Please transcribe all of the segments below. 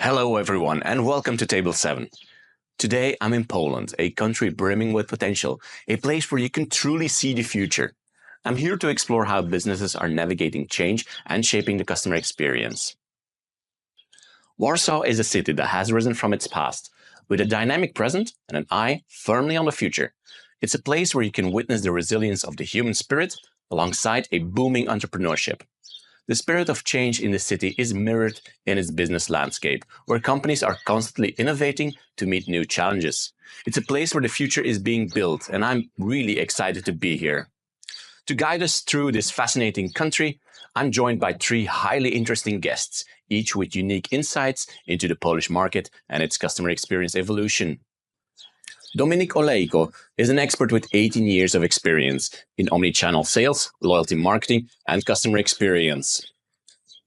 Hello everyone and welcome to Table 7. Today I'm in Poland, a country brimming with potential, a place where you can truly see the future. I'm here to explore how businesses are navigating change and shaping the customer experience. Warsaw is a city that has risen from its past, with a dynamic present and an eye firmly on the future. It's a place where you can witness the resilience of the human spirit alongside a booming entrepreneurship. The spirit of change in the city is mirrored in its business landscape, where companies are constantly innovating to meet new challenges. It's a place where the future is being built, and I'm really excited to be here. To guide us through this fascinating country, I'm joined by three highly interesting guests, each with unique insights into the Polish market and its customer experience evolution. Dominik Olejko is an expert with 18 years of experience in omnichannel sales, loyalty marketing, and customer experience.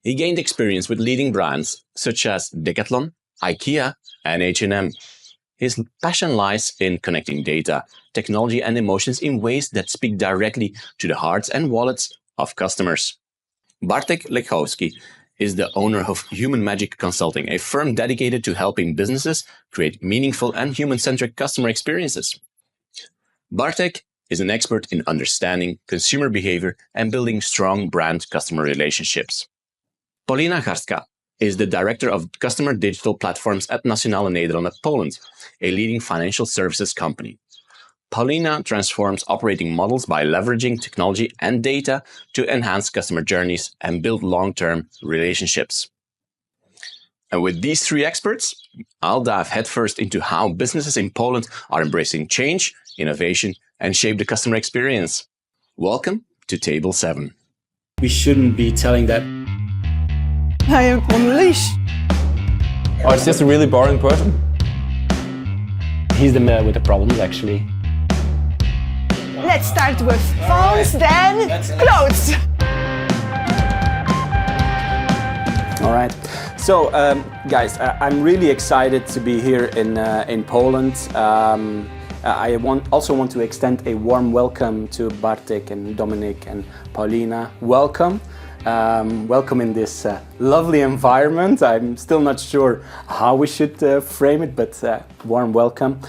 He gained experience with leading brands such as Decathlon, IKEA, and H&M. His passion lies in connecting data, technology, and emotions in ways that speak directly to the hearts and wallets of customers. Bartek Lewalski is the owner of Human Magic Consulting, a firm dedicated to helping businesses create meaningful and human-centric customer experiences. Bartek is an expert in understanding consumer behavior and building strong brand customer relationships. Paulina is the director of customer digital platforms at Nationale-Nederlanden Poland, a leading financial services company. Paulina transforms operating models by leveraging technology and data to enhance customer journeys and build long-term relationships. And with these three experts, I'll dive headfirst into how businesses in Poland are embracing change, innovation, and shape the customer experience. Welcome to Table 7. We shouldn't be telling that. I am on leash. Oh, it's just a really boring person. He's the man with the problems, actually. Let's start with phones, then clothes. All right. So, guys, I'm really excited to be here in Poland. I also want to extend a warm welcome to Bartek and Dominic and Paulina. Welcome. Welcome in this lovely environment. I'm still not sure how we should frame it, but warm welcome.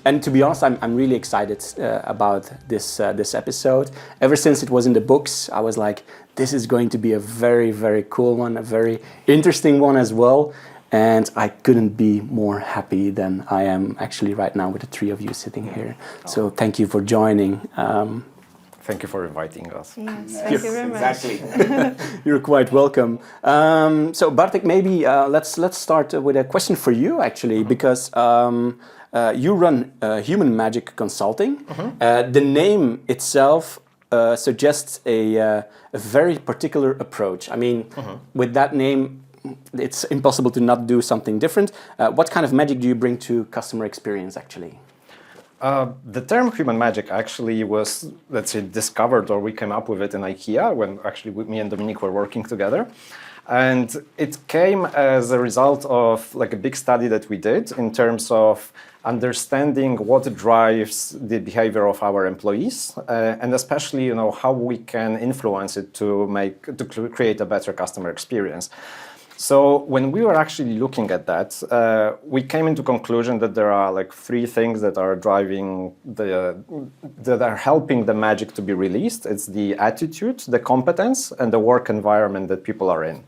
And to be honest, I'm really excited about this episode. Ever since it was in the books, I was like, this is going to be a very, very cool one, a very interesting one as well. And I couldn't be more happy than I am actually right now with the three of you sitting here. So thank you for joining. Thank you for inviting us. Yes, thank you very much. Exactly. You're quite welcome. So Bartek, maybe let's start with a question for you actually, because you run Human Magic Consulting. The name itself suggests a very particular approach. I mean, with that name, it's impossible to not do something different. What kind of magic do you bring to customer experience actually? The term human magic actually was, let's say, discovered, or we came up with it in IKEA when actually me and Dominic were working together. And it came as a result of like a big study that we did in terms of understanding what drives the behavior of our employees, and especially, how we can influence it to create a better customer experience. So when we were actually looking at that, we came into conclusion that there are like three things that are driving that are helping the magic to be released. It's the attitude, the competence, and the work environment that people are in.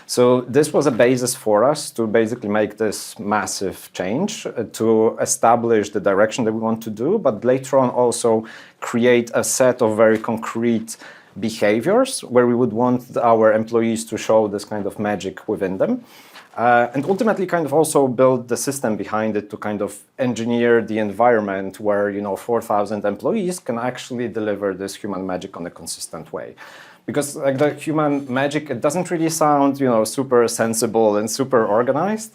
So this was a basis for us to basically make this massive change, to establish the direction that we want to do, but later on also create a set of very concrete behaviors where we would want our employees to show this kind of magic within them. And ultimately kind of also build the system behind it to kind of engineer the environment where, 4,000 employees can actually deliver this human magic on a consistent way. Because like the human magic, it doesn't really sound, super sensible and super organized.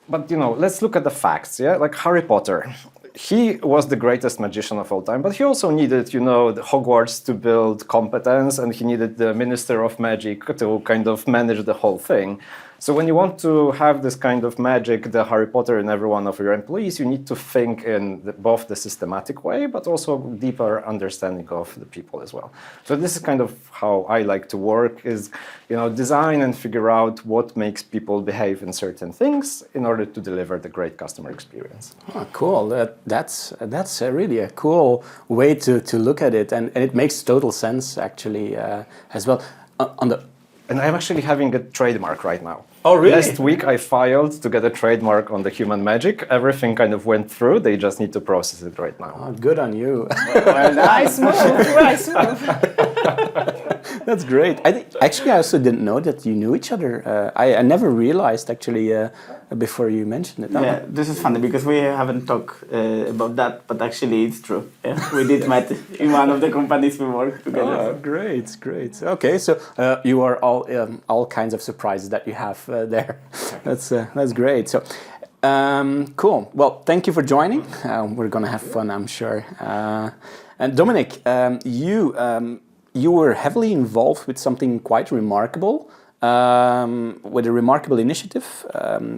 But, let's look at the facts, yeah? Like Harry Potter. He was the greatest magician of all time, but he also needed, the Hogwarts to build competence, and he needed the Minister of Magic to kind of manage the whole thing. So when you want to have this kind of magic, the Harry Potter in every one of your employees, you need to think in both the systematic way, but also deeper understanding of the people as well. So this is kind of how I like to work, is design and figure out what makes people behave in certain things in order to deliver the great customer experience. Oh, cool. That's really a cool way to look at it, and it makes total sense actually as well. And I'm actually having a trademark right now. Oh, really? Last week I filed to get a trademark on the human magic. Everything kind of went through. They just need to process it right now. Oh, good on you. Well, nice move. Nice move. That's great. I also didn't know that you knew each other. I never realized actually before you mentioned it. Yeah, this is funny because we haven't talked about that, but actually it's true. Yeah, we did met in one of the companies we work together. Oh, great. Okay, so you are all kinds of surprises that you have there. That's great. So cool. Well, thank you for joining. We're gonna have fun, I'm sure. And Dominic, you were heavily involved with something quite remarkable, with a remarkable initiative,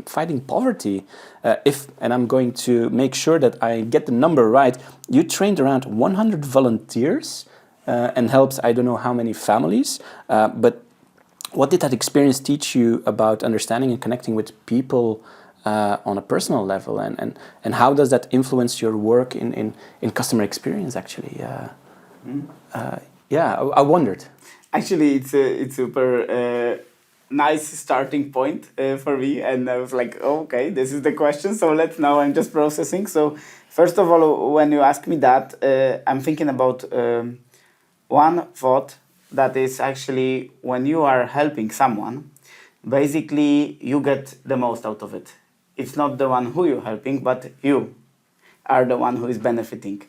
fighting poverty. And I'm going to make sure that I get the number right, you trained around 100 volunteers and helped I don't know how many families. But what did that experience teach you about understanding and connecting with people on a personal level? And how does that influence your work in customer experience, actually? I wondered. Actually, it's super nice starting point for me, and I was like, okay, this is the question. So now I'm just processing. So first of all, when you ask me that, I'm thinking about one thought that is actually when you are helping someone, basically you get the most out of it. It's not the one who you're helping, but you are the one who is benefiting.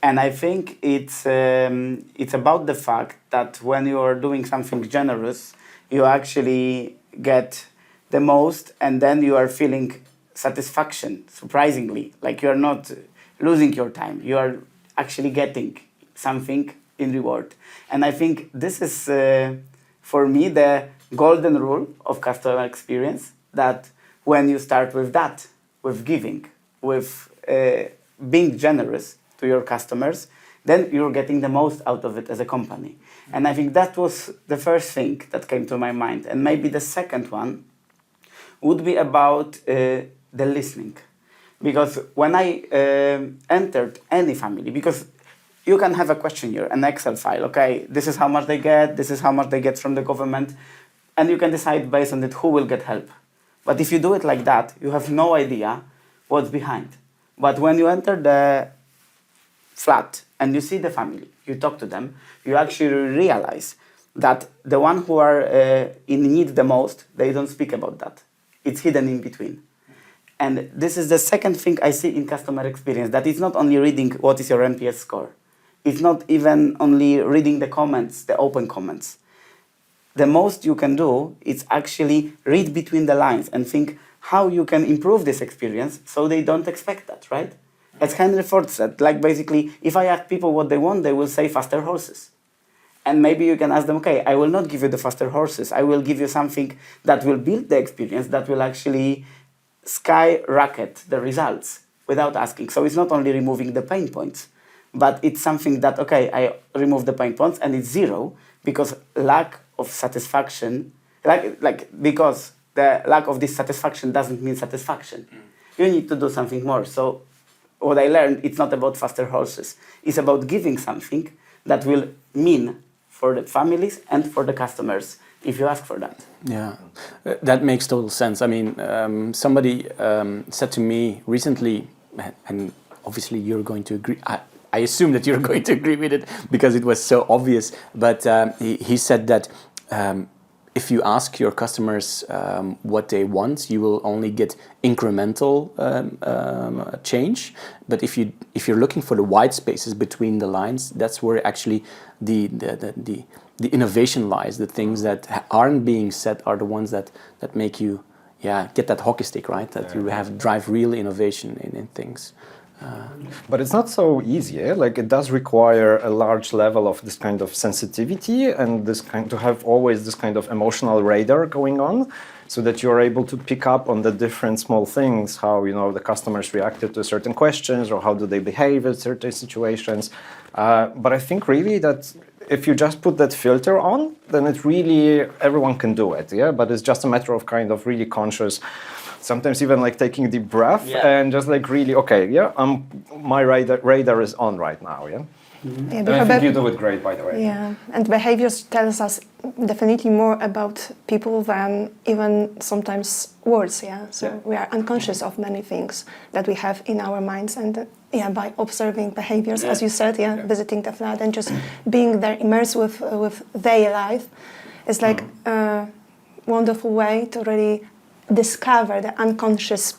And I think it's about the fact that when you are doing something generous, you actually get the most, and then you are feeling satisfaction, surprisingly. Like you are not losing your time. You are actually getting something in reward. And I think this is, for me, the golden rule of customer experience, that when you start with that, with giving, with being generous to your customers, then you're getting the most out of it as a company. And I think that was the first thing that came to my mind. And maybe the second one would be about the listening. Because when I entered any family, because you can have a questionnaire, an Excel file, okay, this is how much they get, this is how much they get from the government, and you can decide based on it who will get help. But if you do it like that, you have no idea what's behind. But when you enter the flat and you see the family, you talk to them, you actually realize that the one who are in need the most, they don't speak about that. It's hidden in between. And this is the second thing I see in customer experience, that it's not only reading what is your NPS score. It's not even only reading the comments, the open comments. The most you can do is actually read between the lines and think how you can improve this experience so they don't expect that, right? As Henry Ford said, like basically, if I ask people what they want, they will say faster horses. And maybe you can ask them, okay, I will not give you the faster horses. I will give you something that will build the experience, that will actually skyrocket the results without asking. So it's not only removing the pain points, but it's something that, okay, I remove the pain points and it's zero because lack of satisfaction, because the lack of this satisfaction doesn't mean satisfaction. You need to do something more. So what I learned, it's not about faster horses. It's about giving something that will mean for the families and for the customers if you ask for that. Yeah, that makes total sense. I mean, somebody said to me recently, and obviously you're going to agree, I assume that you're going to agree with it because it was so obvious, but he said that if you ask your customers what they want, you will only get incremental change. But if you're looking for the white spaces between the lines, that's where actually the innovation lies. The things that aren't being said are the ones that make you get that hockey stick, right? That you have drive real innovation in things. But it's not so easy. Like it does require a large level of this kind of sensitivity and to have always this kind of emotional radar going on. so that you're able to pick up on the different small things, how, you know, the customers reacted to certain questions or how do they behave in certain situations. But I think really that if you just put that filter on, then it really, everyone can do it, yeah? But it's just a matter of kind of really conscious, sometimes even like taking a deep breath and just like really, okay, yeah, my radar is on right now, yeah? Yeah, And I think you do it great, by the way. Yeah, and behaviors tells us definitely more about people than even sometimes words. Yeah, so we are unconscious of many things that we have in our minds, and by observing behaviors, as you said, visiting the flat and just being there, immersed with their life, is like a wonderful way to really discover the unconscious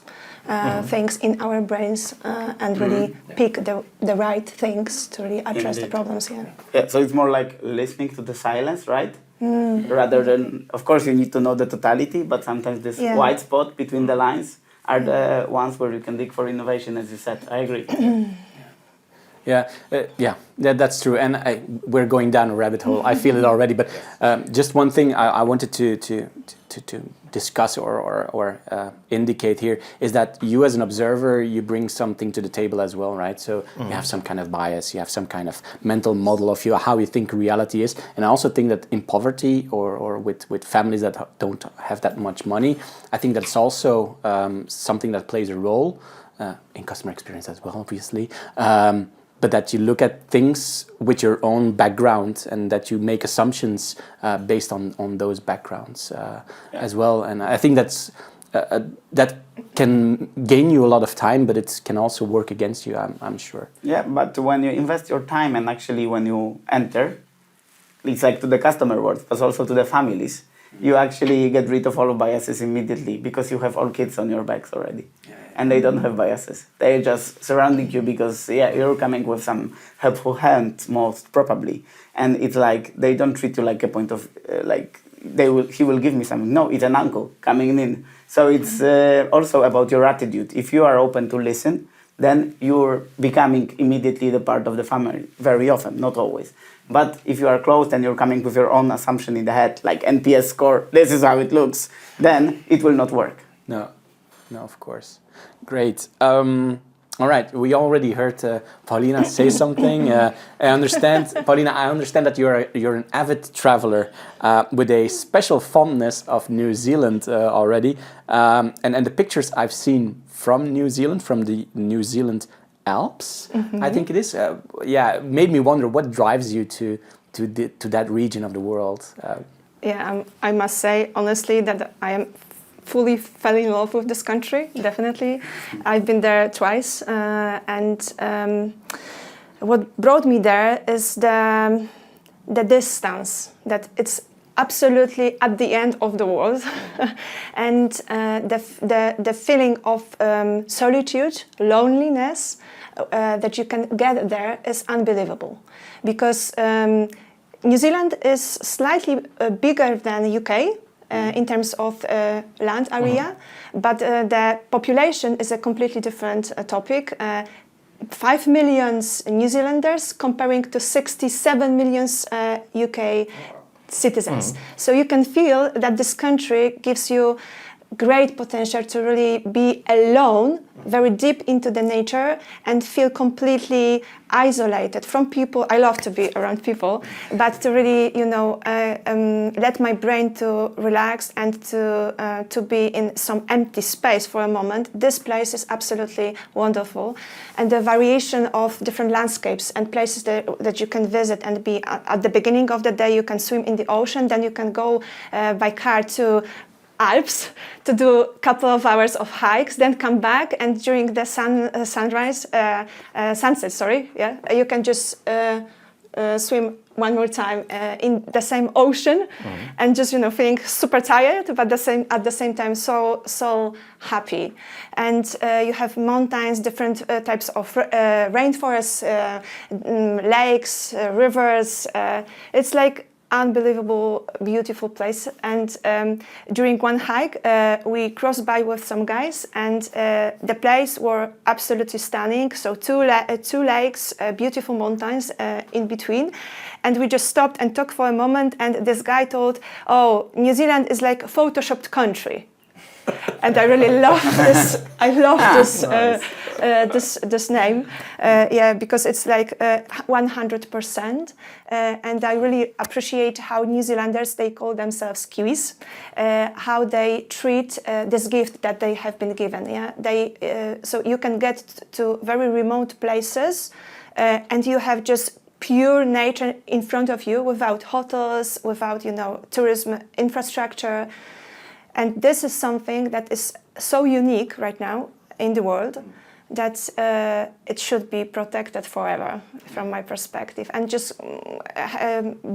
things in our brains and really pick the right things to really address the problems. Yeah, so it's more like listening to the silence, right? Rather than, of course, you need to know the totality, but sometimes this white spot between the lines are the ones where you can dig for innovation, as you said. I agree. That's true. And we're going down a rabbit hole. I feel it already. But just one thing I wanted to discuss or indicate here is that you, as an observer, you bring something to the table as well, right? So you have some kind of bias, you have some kind of mental model of how you think reality is. And I also think that in poverty or with families that don't have that much money, I think that's also something that plays a role in customer experience as well, obviously. But that you look at things with your own background and that you make assumptions based on those backgrounds as well. And I think that can gain you a lot of time, but it can also work against you, I'm sure. Yeah, but when you invest your time and actually when you enter, it's like to the customer world, but also to the families, you actually get rid of all biases immediately because you have all kids on your backs already. And they don't have biases. They're just surrounding you because, you're coming with some helpful hand, most probably. And it's like, they don't treat you like a point of, he will give me something. No, it's an uncle coming in. So it's also about your attitude. If you are open to listen, then you're becoming immediately the part of the family, very often, not always. But if you are closed and you're coming with your own assumption in the head, like NPS score, this is how it looks, then it will not work. No, of course. Great. All right. We already heard Paulina say something. I understand, Paulina. I understand that you're an avid traveler with a special fondness of New Zealand already. And the pictures I've seen from New Zealand, from the New Zealand Alps, I think it is. Made me wonder what drives you to that region of the world. I must say honestly that I am fully fell in love with this country, definitely. I've been there twice, and what brought me there is the distance, that it's absolutely at the end of the world, and the feeling of solitude, loneliness that you can get there is unbelievable, because New Zealand is slightly bigger than the UK, in terms of land area, but the population is a completely different topic. 5 million New Zealanders comparing to 67 million UK citizens. So you can feel that this country gives you great potential to really be alone, very deep into the nature, and feel completely isolated from people. I love to be around people, but to really, let my brain to relax and to be in some empty space for a moment. This place is absolutely wonderful, and the variation of different landscapes and places that you can visit and be at the beginning of the day. You can swim in the ocean, then you can go by car to Alps to do a couple of hours of hikes, then come back, and during the sunset, you can just swim one more time in the same ocean, and just feeling super tired, but at the same time so happy. And you have mountains, different types of rainforests, lakes, rivers. It's like unbelievable, beautiful place. And during one hike, we crossed by with some guys, and the place were absolutely stunning. So two lakes, beautiful mountains in between. And we just stopped and talked for a moment. And this guy told, "Oh, New Zealand is like a photoshopped country." And I really love this. I love this name, because it's like 100%. And I really appreciate how New Zealanders, they call themselves Kiwis, how they treat this gift that they have been given. Yeah, so you can get to very remote places, and you have just pure nature in front of you, without hotels, without tourism infrastructure. And this is something that is so unique right now in the world that it should be protected forever, from my perspective. And just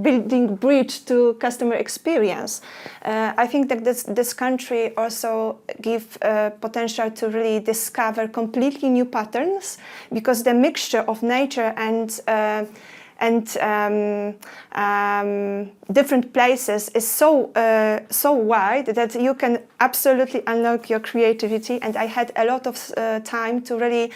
building bridge to customer experience. I think that this country also give potential to really discover completely new patterns, because the mixture of nature and different places is so wide that you can absolutely unlock your creativity. And I had a lot of time to really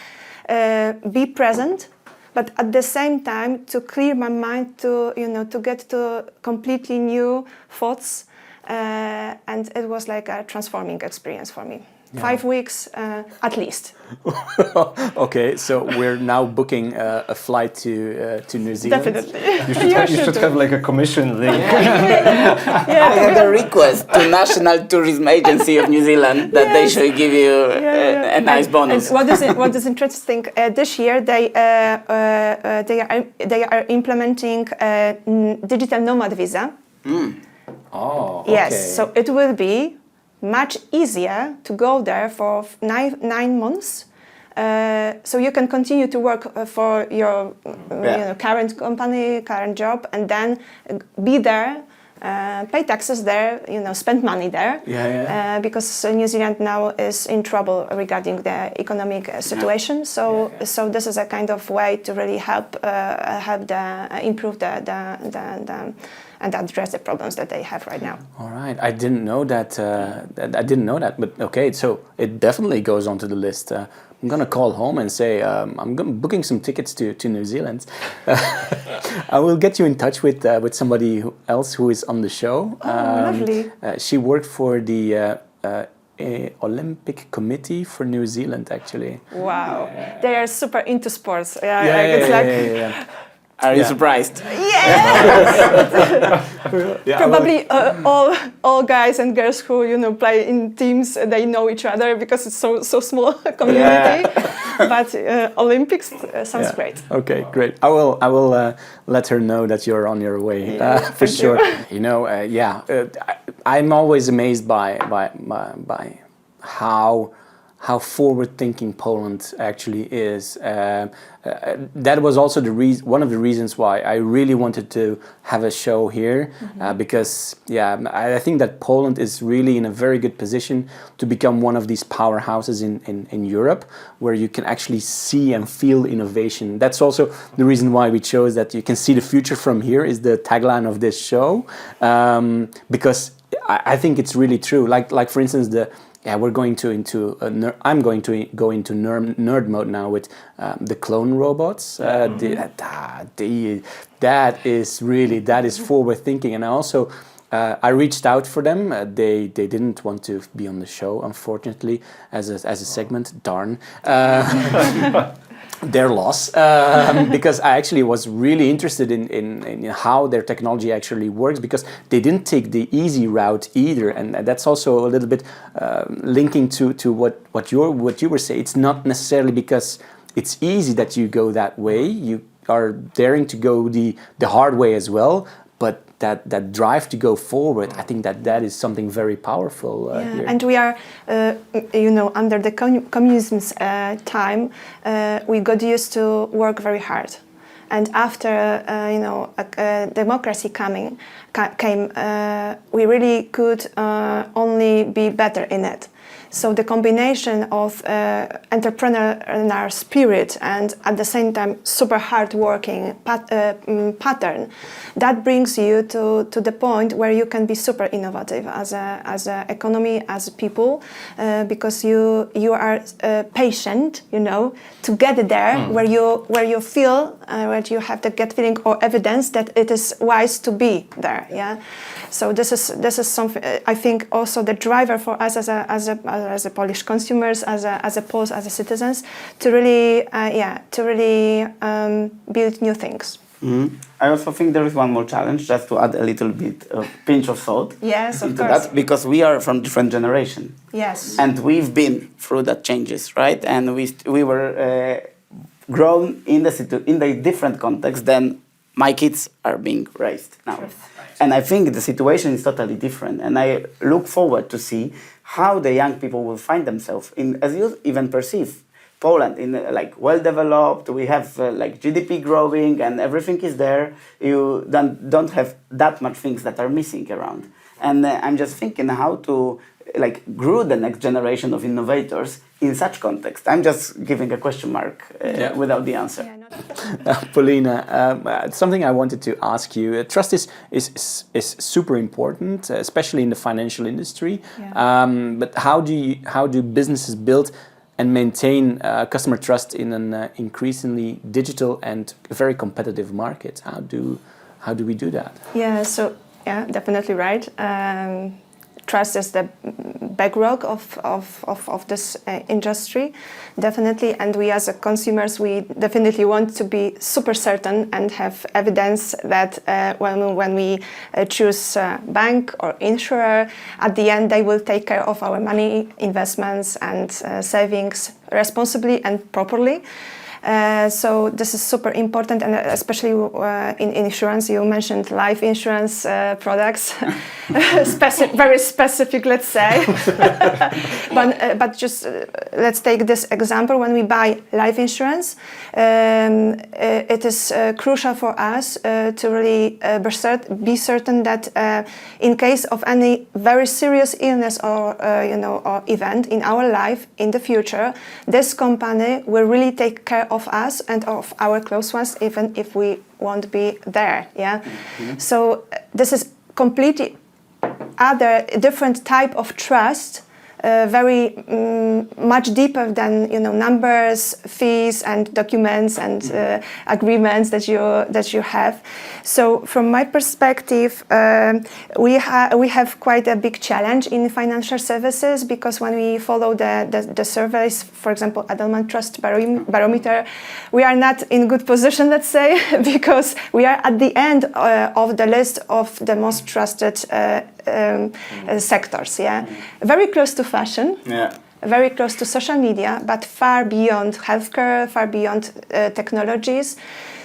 be present, but at the same time to clear my mind, to get to completely new thoughts, and it was like a transforming experience for me. Yeah. 5 weeks at least. Okay, so we're now booking a flight to New Zealand. Definitely. You should have like a commission link. I had a request to National Tourism Agency of New Zealand that they should give you a nice bonus. And what is interesting, this year they are implementing a digital Nomad visa. Oh, okay. Yes, so it will be much easier to go there for 9 months. So you can continue to work for your current company, current job, and then be there, pay taxes there, spend money there. Because New Zealand now is in trouble regarding the economic situation. So this is a kind of way to really help improve and address the problems that they have right now. All right, I didn't know that. But okay, so it definitely goes onto the list. I'm gonna call home and say I'm booking some tickets to New Zealand. I will get you in touch with somebody else who is on the show. Lovely. She worked for the Olympic Committee for New Zealand, actually. Wow, they are super into sports. Yeah. Are you surprised? Yes! Probably all guys and girls who play in teams, they know each other because it's so small community. But Olympics sounds great. Okay, great. I will let her know that you're on your way for sure. I'm always amazed by how forward-thinking Poland actually is. That was also one of the reasons why I really wanted to have a show here, because I think that Poland is really in a very good position to become one of these powerhouses in Europe, where you can actually see and feel innovation. That's also the reason why we chose that you can see the future from here is the tagline of this show, because I think it's really true. Like for instance, we're going I'm going to go into nerd mode now with the clone robots. That is forward thinking, and also I reached out for them. They didn't want to be on the show, unfortunately, as a segment. Darn. Their loss, because I actually was really interested in how their technology actually works, because they didn't take the easy route either, and that's also a little bit linking to what you were saying. It's not necessarily because it's easy that you go that way. You are daring to go the hard way as well, but that drive to go forward, I think that is something very powerful here. And we are, under the communism's time, we got used to work very hard. And after, democracy came, we really could only be better in it. So the combination of entrepreneurial spirit and at the same time super hardworking pattern, that brings you to the point where you can be super innovative as a economy, as people, because you are patient, to get there where you feel where you have the gut feeling or evidence that it is wise to be there. Yeah. So this is something I think also the driver for us as a Polish consumers, as a Poles, as a citizens, to really build new things. Mm-hmm. I also think there is one more challenge, just to add a little bit of pinch of salt. Yes, of into course. that, because we are from different generation. Yes. And we've been through that changes, right? And we were grown in the different context than my kids are being raised now. Sure. And I think the situation is totally different. And I look forward to see how the young people will find themselves in, as you even perceive, Poland in well developed. We have GDP growing and everything is there. You don't have that much things that are missing around. And I'm just thinking how to grow the next generation of innovators in such context. I'm just giving a question mark without the answer. Paulina, something I wanted to ask you. Trust is super important, especially in the financial industry. Yeah. But how do businesses build and maintain customer trust in an increasingly digital and very competitive market? How do we do that? Yeah. So definitely right. Trust is the bedrock of this industry, definitely. And we as consumers, we definitely want to be super certain and have evidence that when we choose a bank or insurer, at the end they will take care of our money, investments and savings responsibly and properly. So this is super important, and especially in insurance, you mentioned life insurance products, very specific, let's say. but just let's take this example. When we buy life insurance, it is crucial for us to really be certain that in case of any very serious illness or or event in our life in the future, this company will really take care of us and of our close ones, even if we won't be there. Yeah. Mm-hmm. So this is completely different type of trust, very much deeper than numbers, fees, and documents and agreements that you have. So from my perspective, we have quite a big challenge in financial services, because when we follow the surveys, for example, Edelman Trust Barometer, we are not in good position, let's say, because we are at the end of the list of the most trusted sectors. Yeah, very close to fashion. Yeah. Very close to social media, but far beyond healthcare, far beyond technologies.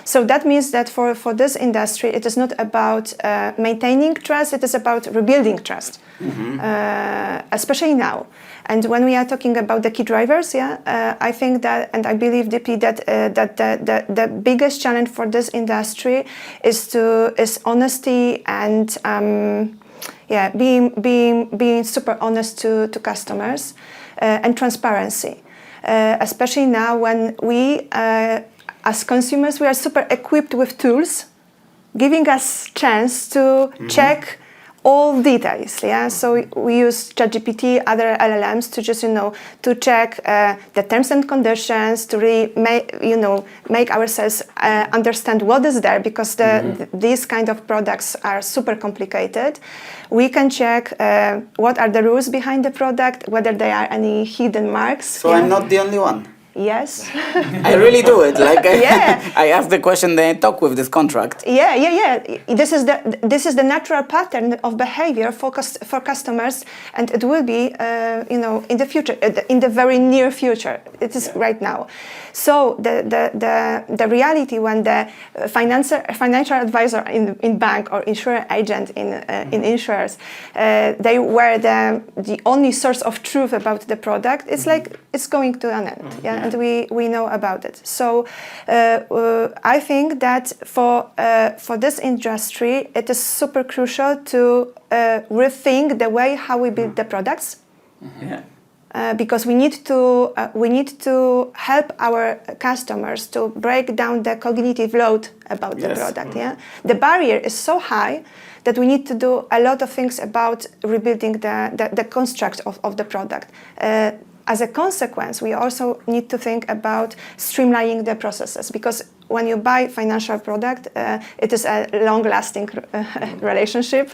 So that means that for this industry, it is not about maintaining trust, it is about rebuilding trust, especially now. And when we are talking about the key drivers, I think that, and I believe deeply that the biggest challenge for this industry is honesty and being super honest to customers and transparency, especially now when we as consumers, we are super equipped with tools, giving us chance to check all details. Yeah, so we use ChatGPT, other LLMs to just to check the terms and conditions, to really make ourselves understand what is there, because these kind of products are super complicated. We can check what are the rules behind the product, whether there are any hidden marks. So I'm not the only one. Yes. I really do it. I ask the question, then I talk with this contract. Yeah. This is the natural pattern of behavior for customers, and it will be, in the future, in the very near future. It is right now. So the reality when the financial advisor in bank or insurance agent in insurers, they were the only source of truth about the product. It's it's going to an end. Yeah. And we know about it. So I think that for this industry, it is super crucial to rethink the way how we build the products. Yeah. because we need to help our customers to break down the cognitive load about the product. Yeah, the barrier is so high that we need to do a lot of things about rebuilding the construct of the product. As a consequence, we also need to think about streamlining the processes, because when you buy financial product, it is a long-lasting relationship,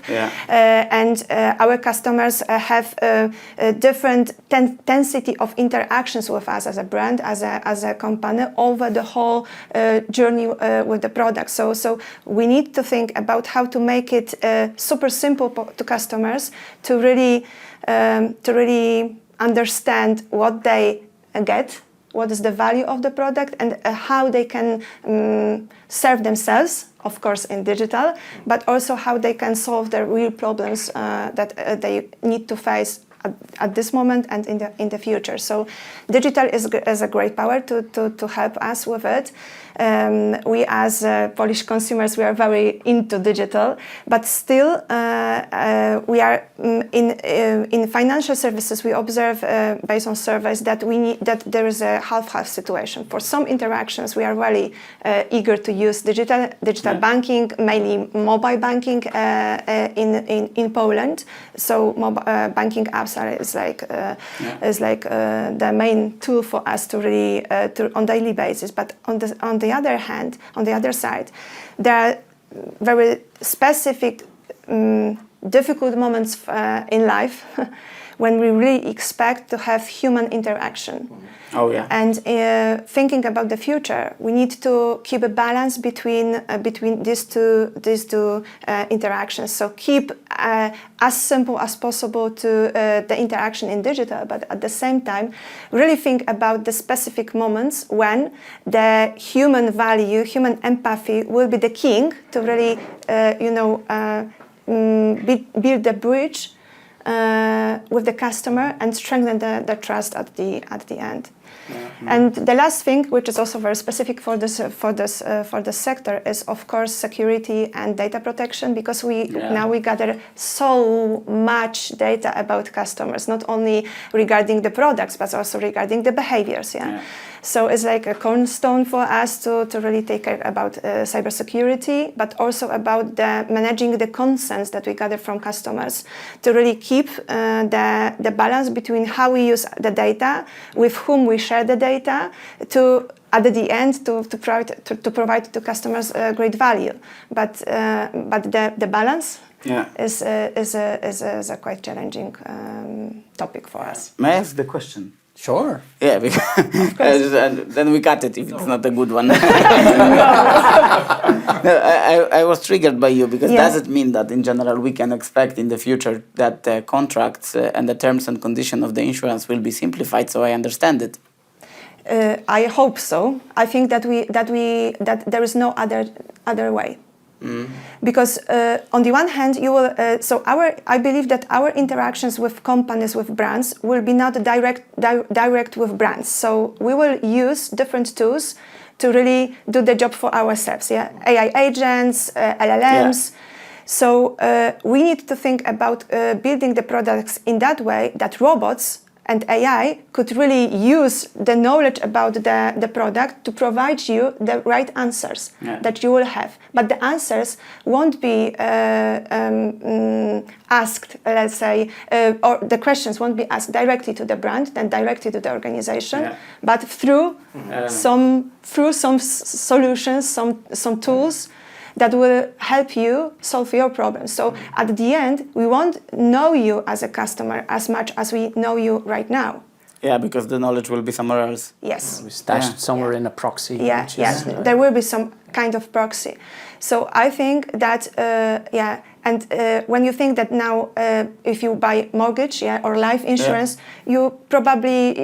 and our customers have a different density of interactions with us as a brand, as a company, over the whole journey with the product. So we need to think about how to make it super simple to customers to really understand what they get, what is the value of the product, and how they can serve themselves, of course in digital, but also how they can solve the real problems that they need to face at this moment and in the future. So digital is a great power to help us with it. We as Polish consumers, we are very into digital, but still we are in financial services. We observe based on surveys that that there is a half-half situation. For some interactions, we are really eager to use digital banking, mainly mobile banking in Poland. So banking apps is like the main tool for us to really on daily basis. But on the other hand, on the other side, there are very specific difficult moments in life when we really expect to have human interaction. Oh yeah. And thinking about the future, we need to keep a balance between these two interactions. So keep as simple as possible to the interaction in digital, but at the same time, really think about the specific moments when the human value, human empathy will be the king to really, build the bridge with the customer and strengthen the trust at the end. Mm-hmm. And the last thing, which is also very specific for this sector, is of course security and data protection, because now we gather so much data about customers, not only regarding the products but also regarding the behaviors. Yeah. So it's like a cornerstone for us to really take care about cybersecurity, but also about managing the consents that we gather from customers, to really keep the balance between how we use the data, with whom we share the data, to at the end to provide to customers great value. But the balance is a quite challenging topic for us. May I ask the question? Sure. Yeah, because and then we cut it if it's not a good one. I was triggered by you, because does it mean that in general we can expect in the future that the contracts and the terms and conditions of the insurance will be simplified, so I understand it? I hope so. I think that there is no other way. Because on the one hand, you will. I believe that our interactions with companies, with brands, will be not direct with brands. So we will use different tools to really do the job for ourselves. Yeah, AI agents, LLMs. Yeah. So we need to think about building the products in that way that robots and AI could really use the knowledge about the product to provide you the right answers that you will have. But the answers won't be asked, let's say, or the questions won't be asked directly to the brand and directly to the organization, but through some solutions, some tools that will help you solve your problems. So at the end, we won't know you as a customer as much as we know you right now. Yeah, because the knowledge will be somewhere else. Yes. Stashed somewhere in a proxy. Yeah, yes, there will be some kind of proxy. So I think that, and when you think that now, if you buy mortgage or life insurance, you probably,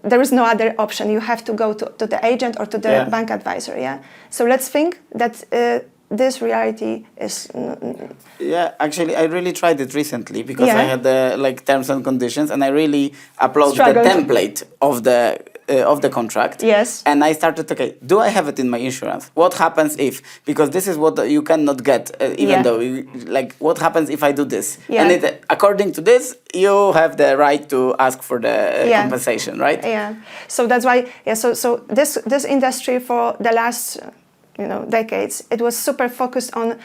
there is no other option. You have to go to the agent or to the bank advisor. Yeah. So let's think that this reality is. Yeah, actually, I really tried it recently, because I had the terms and conditions, and I really uploaded the template of the of the contract. Yes. And I started, okay, do I have it in my insurance? What happens if? Because this is what you cannot get, even though, what happens if I do this? Yeah. And according to this, you have the right to ask for the compensation, right? Yeah. So that's why, so this industry for the last decades, it was super focused on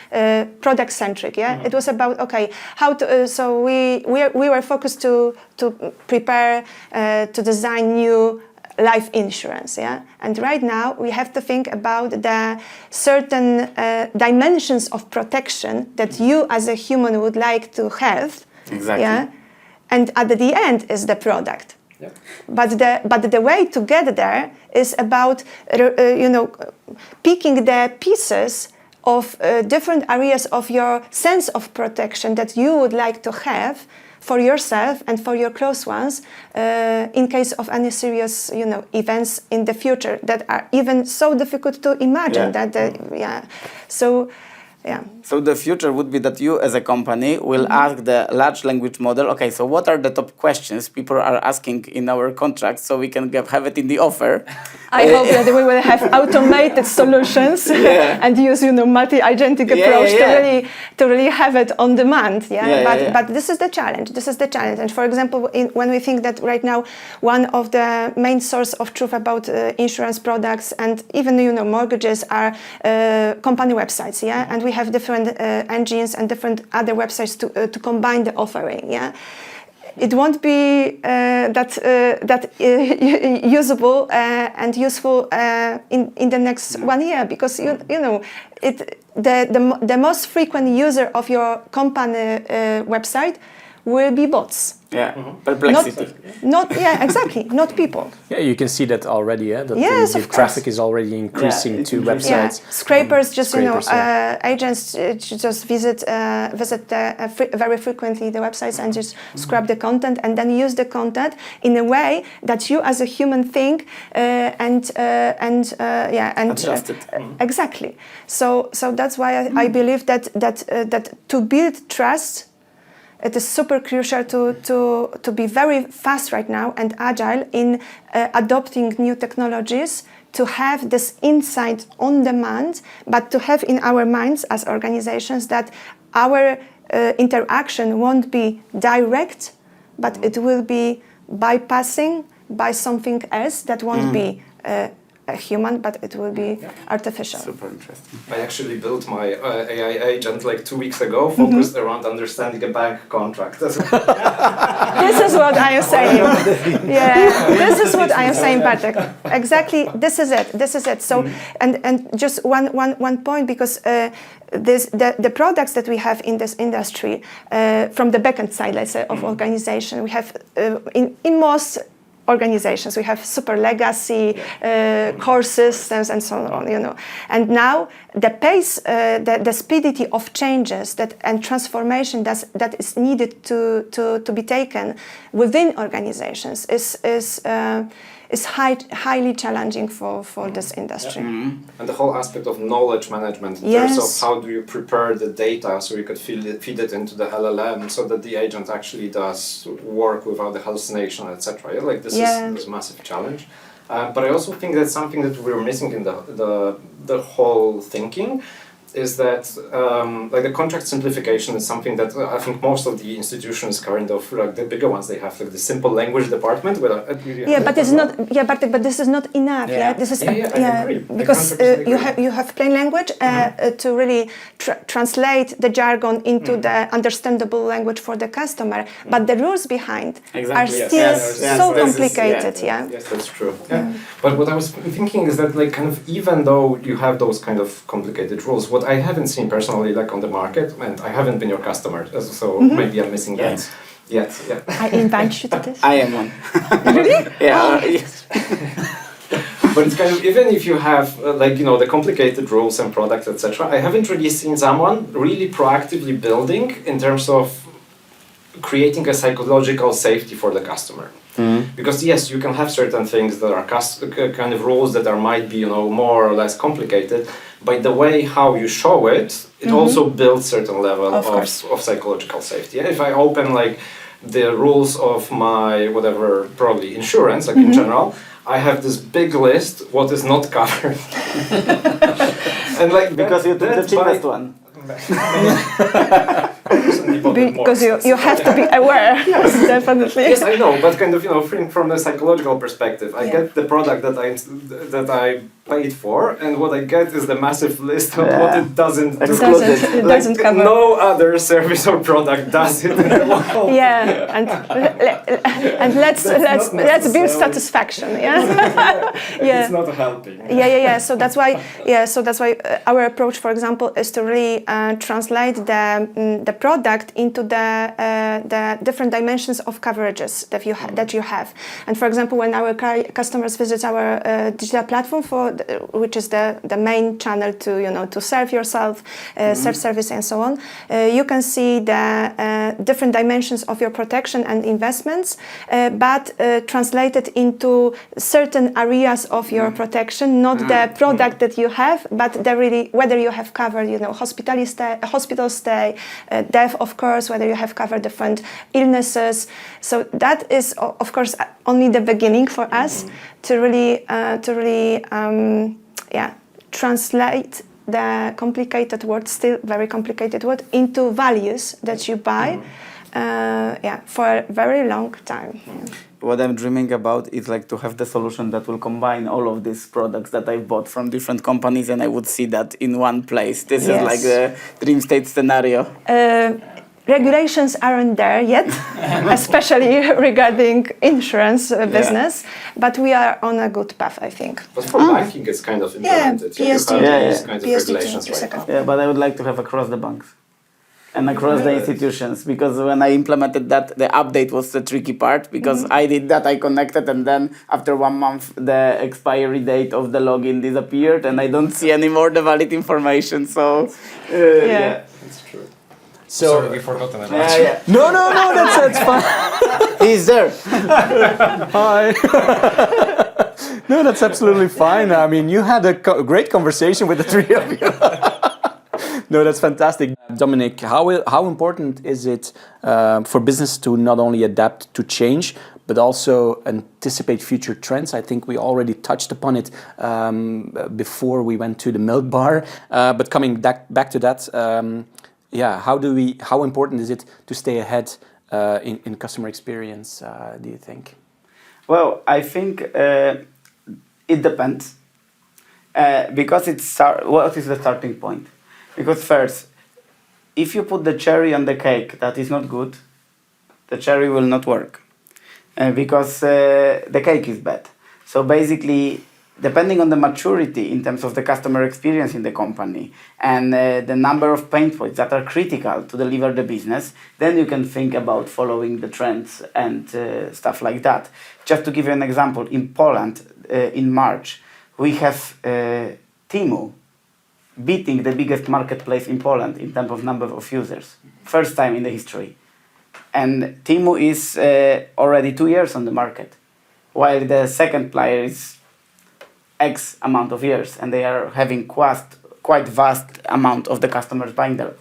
product centric. It was about how to. So we were focused to prepare to design new life insurance. And right now we have to think about the certain dimensions of protection that you as a human would like to have. Exactly. And at the end is the product. But the way to get there is about picking the pieces of different areas of your sense of protection that you would like to have for yourself and for your close ones in case of any serious events in the future that are even so difficult to imagine. So the future would be that you as a company will ask the large language model, okay, so what are the top questions people are asking in our contracts so we can have it in the offer? I hope that we will have automated solutions and use multi-agentic approach to really have it on demand. But this is the challenge. And for example, when we think that right now one of the main source of truth about insurance products and even mortgages are company websites. And we have different engines and different other websites to combine the offering. It won't be that usable and useful in the next 1 year because the most frequent user of your company website will be bots. Perplexity. Exactly. Not people. Yeah, you can see that already. That the traffic is already increasing to websites. Scrapers, agents just visit very frequently the websites and just scrap the content and then use the content in a way that you as a human think and adjust it. Exactly. So that's why I believe that to build trust, it is super crucial to be very fast right now and agile in adopting new technologies, to have this insight on demand, but to have in our minds as organizations that our interaction won't be direct, but it will be bypassing by something else that won't be a human, but it will be artificial. Super interesting. I actually built my AI agent 2 weeks ago, focused around understanding a bank contract. This is what I am saying. This is what I am saying, Bartek. Exactly, this is it. So, and just one point, because the products that we have in this industry, from the backend side, let's say, of organization, we have in most organizations. We have super legacy core systems and so on, And now the pace, the speedity of changes and transformation that is needed to be taken within organizations is highly challenging for this industry. And the whole aspect of knowledge management in terms of how do you prepare the data so you could feed it into the LLM so that the agent actually does work without the hallucination, etc. This is a massive challenge. But I also think that's something that we're missing in the whole thinking. Is that the contract simplification is something that I think most of the institutions kind of the bigger ones, they have the simple language department. But it's not. Bartek, but this is not enough. This is I agree. Because you have plain language to really translate the jargon into the understandable language for the customer. But the rules behind are still so complicated. Yes, that's true. But what I was thinking is that even though you have those kind of complicated rules, what I haven't seen personally on the market, and I haven't been your customer, so maybe I'm missing that. Yet. I invite you to this. I am one. Really? Yes. But it's even if you have the complicated rules and products, etc. I haven't really seen someone really proactively building in terms of creating a psychological safety for the customer. Because yes, you can have certain things that are kind of rules that might be more or less complicated, but the way how you show it, it also builds certain level of psychological safety. If I open the rules of my probably insurance, in general, I have this big list what is not covered. And like Because you took the cheapest one. Because you have to be aware. Yes, definitely. Yes, I know, but kind of think from a psychological perspective, I Yeah. get the product that I paid for, and what I get is the massive list of what it doesn't do. It doesn't cover. No other service or product does it in the world. Yeah, and let's build necessarily- satisfaction. Yeah, yeah. It's not helping. Yeah. So that's why our approach, for example, is to really translate the product into the different dimensions of coverages that you have. And for example, when our customers visit our digital platform which is the main channel to serve yourself, self-service and so on, you can see the different dimensions of your protection and investments, but translated into certain areas of your protection, not the product that you have, but whether you have covered, hospital stay, death, of course, whether you have covered different illnesses. So that is, of course, only the beginning for us to really translate the complicated word, still very complicated word, into values that you buy for a very long time. What I'm dreaming about is like to have the solution that will combine all of these products that I bought from different companies, and I would see that in one place. This is like the dream state scenario. Regulations aren't there yet, especially regarding insurance business, but we are on a good path, I think. But for banking, it's kind of implemented. PSD2. You have these kinds of regulations right now. Yeah, but I would like to have across the banks and across the institutions, because when I implemented that, the update was the tricky part, because I did that, I connected, and then after 1 month, the expiry date of the login disappeared, and I don't see anymore the valid information. So, That's true. So, Sorry, we forgot another. no, that's fine. he's there. Hi. No, that's absolutely fine. I mean, you had a great conversation with the three of you. No, that's fantastic. Dominic, how important is it for business to not only adapt to change, but also anticipate future trends? I think we already touched upon it before we went to the milk bar. But coming back to that, how important is it to stay ahead in customer experience, do you think? Well, I think it depends, because what is the starting point? Because first, if you put the cherry on the cake that is not good, the cherry will not work, because the cake is bad. So basically, depending on the maturity in terms of the customer experience in the company and the number of pain points that are critical to deliver the business, then you can think about following the trends and stuff like that. Just to give you an example, in Poland, in March, we have Temu beating the biggest marketplace in Poland in terms of number of users. First time in the history. And Temu is already 2 years on the market, while the second player is X amount of years, and they are having quite vast amount of the customers buying there.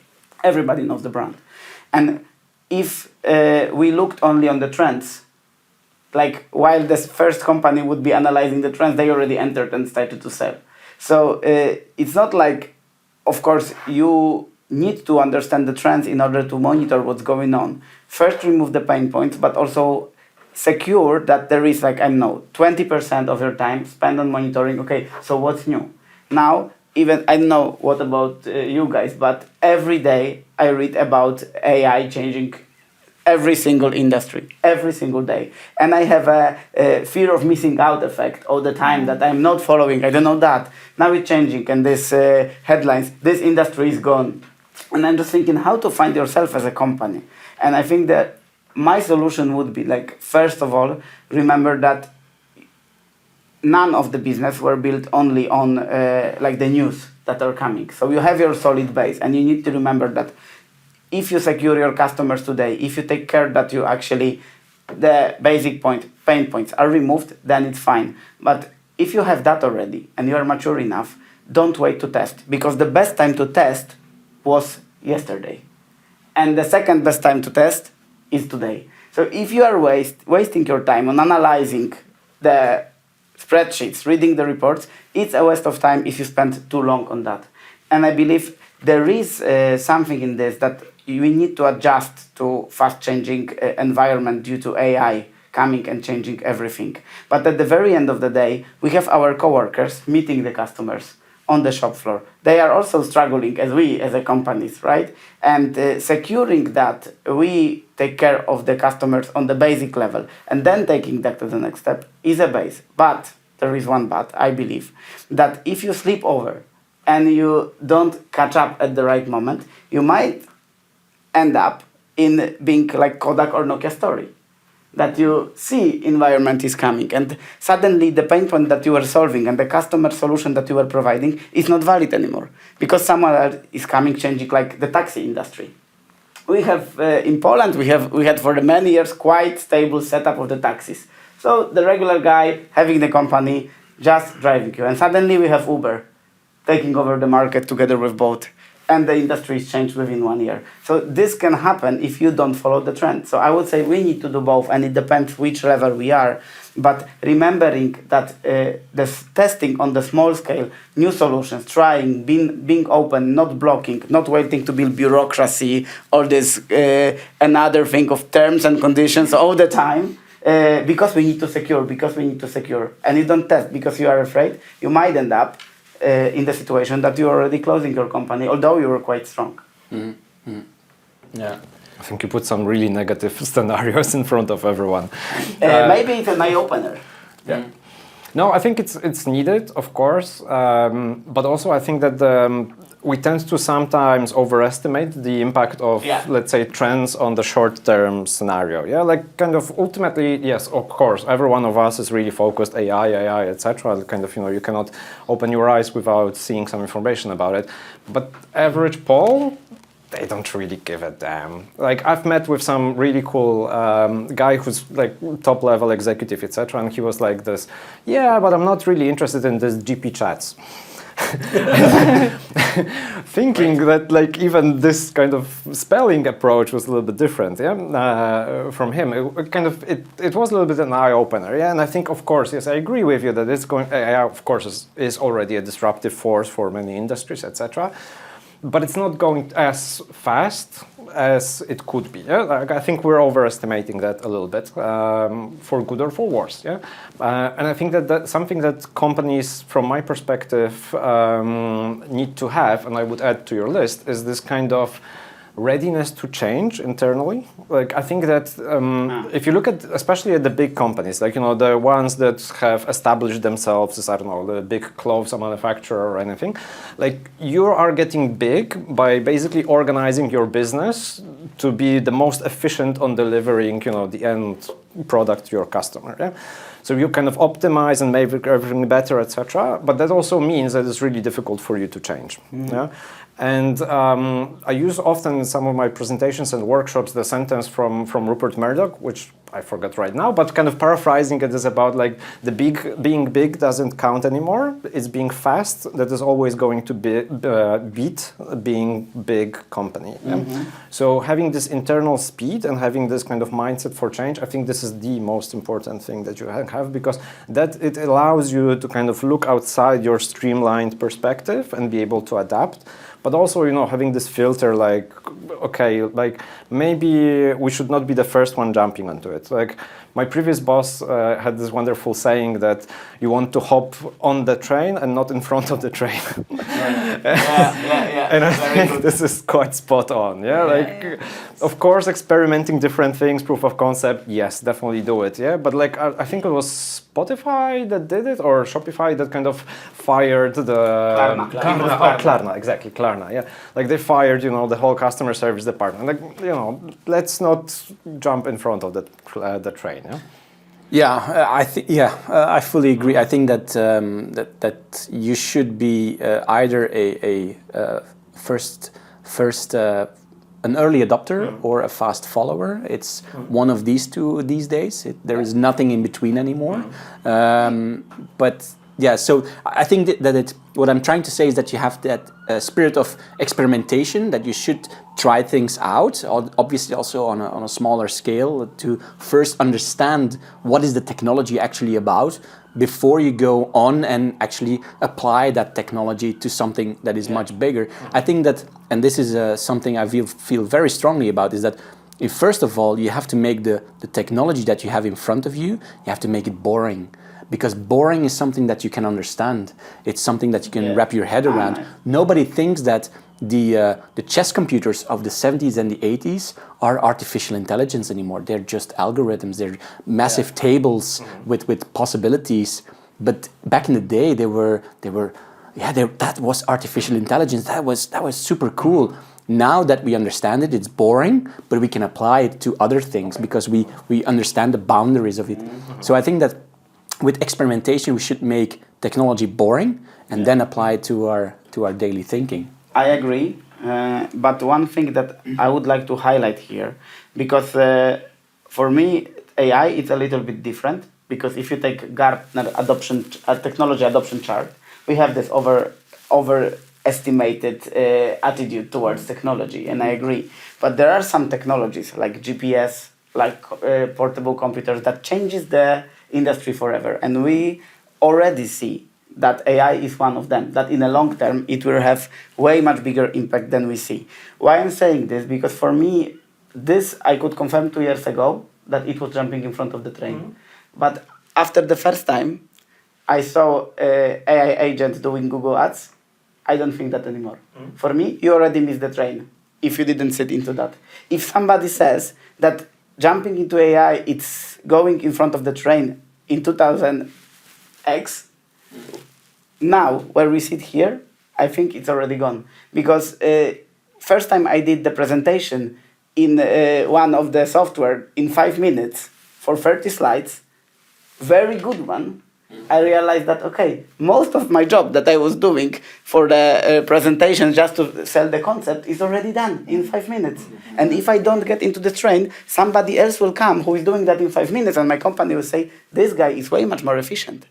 Everybody knows the brand. And if we looked only on the trends, like while the first company would be analyzing the trends, they already entered and started to sell. So it's not like, of course, you need to understand the trends in order to monitor what's going on. First, remove the pain points, but also secure that there is, like, I don't know, 20% of your time spent on monitoring. Okay, so what's new? Now, even, I don't know what about you guys, but every day I read about AI changing every single industry, every single day. And I have a fear of missing out effect all the time, that I'm not following, I don't know that. Now it's changing, and this headlines, this industry is gone. And I'm just thinking how to find yourself as a company. And I think that my solution would be, like, first of all, remember that none of the business were built only on like the news that are coming. So you have your solid base, and you need to remember that if you secure your customers today, if you take care that you actually, the basic pain points are removed, then it's fine. But if you have that already and you are mature enough, don't wait to test, because the best time to test was yesterday. And the second best time to test is today. So if you are wasting your time on analyzing the spreadsheets, reading the reports, it's a waste of time if you spend too long on that. And I believe there is something in this that we need to adjust to fast-changing environment due to AI coming and changing everything. But at the very end of the day, we have our coworkers meeting the customers on the shop floor. They are also struggling as we, as a companies, right? And securing that we take care of the customers on the basic level and then taking that to the next step is a base. But there is one but, I believe, that if you sleep over and you don't catch up at the right moment, you might end up in being like Kodak or Nokia story. That you see environment is coming and suddenly the pain point that you were solving and the customer solution that you were providing is not valid anymore because someone else is coming, changing, like the taxi industry. We have in Poland, we had for many years quite stable setup of the taxis. So the regular guy having the company just driving you, and suddenly we have Uber taking over the market together with Bolt. And the industry is changed within 1 year. So this can happen if you don't follow the trend. So I would say we need to do both, and it depends which level we are. But remembering that the testing on the small scale, new solutions, trying, being open, not blocking, not waiting to build bureaucracy, all this another thing of terms and conditions all the time, because we need to secure. And you don't test because you are afraid, you might end up in the situation that you're already closing your company, although you were quite strong. Mm-hmm. Yeah. I think you put some really negative scenarios in front of everyone. Maybe it's an eye-opener. Yeah. No, I think it's needed, of course, but also I think that we tend to sometimes overestimate the impact of, let's say, trends on the short-term scenario. Yeah, like kind of ultimately, yes, of course, every one of us is really focused, AI, etc. Kind of, you cannot open your eyes without seeing some information about it. But average Paul, they don't really give a damn. Like I've met with some really cool guy who's like top level executive, etc. And he was like this, yeah, but I'm not really interested in this GP chats. Thinking that like even this kind of spelling approach was a little bit different, from him. It was a little bit an eye opener, and I think of course, yes, I agree with you that AI of course is already a disruptive force for many industries, etc. But it's not going as fast as it could be. Yeah? I think we're overestimating that a little bit, for good or for worse. Yeah, and I think that that's something that companies, from my perspective, need to have. And I would add to your list is this kind of readiness to change internally. Like I think that if you look at, especially at the big companies, like the ones that have established themselves as, I don't know, the big clothes manufacturer or anything, like you are getting big by basically organizing your business to be the most efficient on delivering, the end product to your customer. Yeah? So you kind of optimize and make everything better, etc. But that also means that it's really difficult for you to change. Yeah? And I use often in some of my presentations and workshops the sentence from Rupert Murdoch, which I forgot right now, but kind of paraphrasing it is about like being big doesn't count anymore. It's being fast that is always going to beat being big company. Mm-hmm. Yeah? So having this internal speed and having this kind of mindset for change, I think this is the most important thing that you have, because that it allows you to kind of look outside your streamlined perspective and be able to adapt. But also, having this filter, like, okay, like maybe we should not be the first one jumping onto it. Like my previous boss had this wonderful saying that you want to hop on the train and not in front of the train. Yeah. And I think this is quite spot on. Of course, experimenting different things, proof of concept, yes, definitely do it. Yeah, but like I think it was Spotify that did it, or Shopify that kind of fired the Klarna, exactly, Klarna. Yeah, like they fired, the whole customer service department. Like, let's not jump in front of the train. Yeah. I fully agree. I think that that you should be either a first an early adopter or a fast follower. It's one of these two these days. There is nothing in between anymore. But yeah, so I think that what I'm trying to say is that you have that spirit of experimentation, that you should try things out, obviously also on a smaller scale, to first understand what is the technology actually about, before you go on and actually apply that technology to something that is much bigger. I think that, and this is something I feel very strongly about, is that if first of all you have to make the technology that you have in front of you have to make it boring. Because boring is something that you can understand. It's something that you can wrap your head around. Nobody thinks that the chess computers of the 70s and the 80s are artificial intelligence anymore. They're just algorithms. They're massive tables with possibilities. But back in the day, that was artificial intelligence. That was super cool. Now that we understand it, it's boring, but we can apply it to other things because we understand the boundaries of it. So I think that with experimentation, we should make technology boring and then apply it to our daily thinking. I agree, but one thing that I would like to highlight here, because for me, AI is a little bit different, because if you take Gartner technology adoption chart, we have this overestimated attitude towards technology, and I agree. But there are some technologies like GPS, like portable computers that changes the industry forever, and we already see that AI is one of them, that in the long term it will have way much bigger impact than we see. Why I'm saying this? Because for me, this I could confirm 2 years ago that it was jumping in front of the train. But after the first time I saw AI agents doing Google Ads, I don't think that anymore. For me, you already missed the train if you didn't sit into that. If somebody says that jumping into AI, it's going in front of the train in 2000X, now where we sit here, I think it's already gone. Because first time I did the presentation in one of the software in 5 minutes for 30 slides, very good one, I realized that, okay, most of my job that I was doing for the presentation just to sell the concept is already done in 5 minutes. And if I don't get into the train, somebody else will come who is doing that in 5 minutes, and my company will say, this guy is way much more efficient.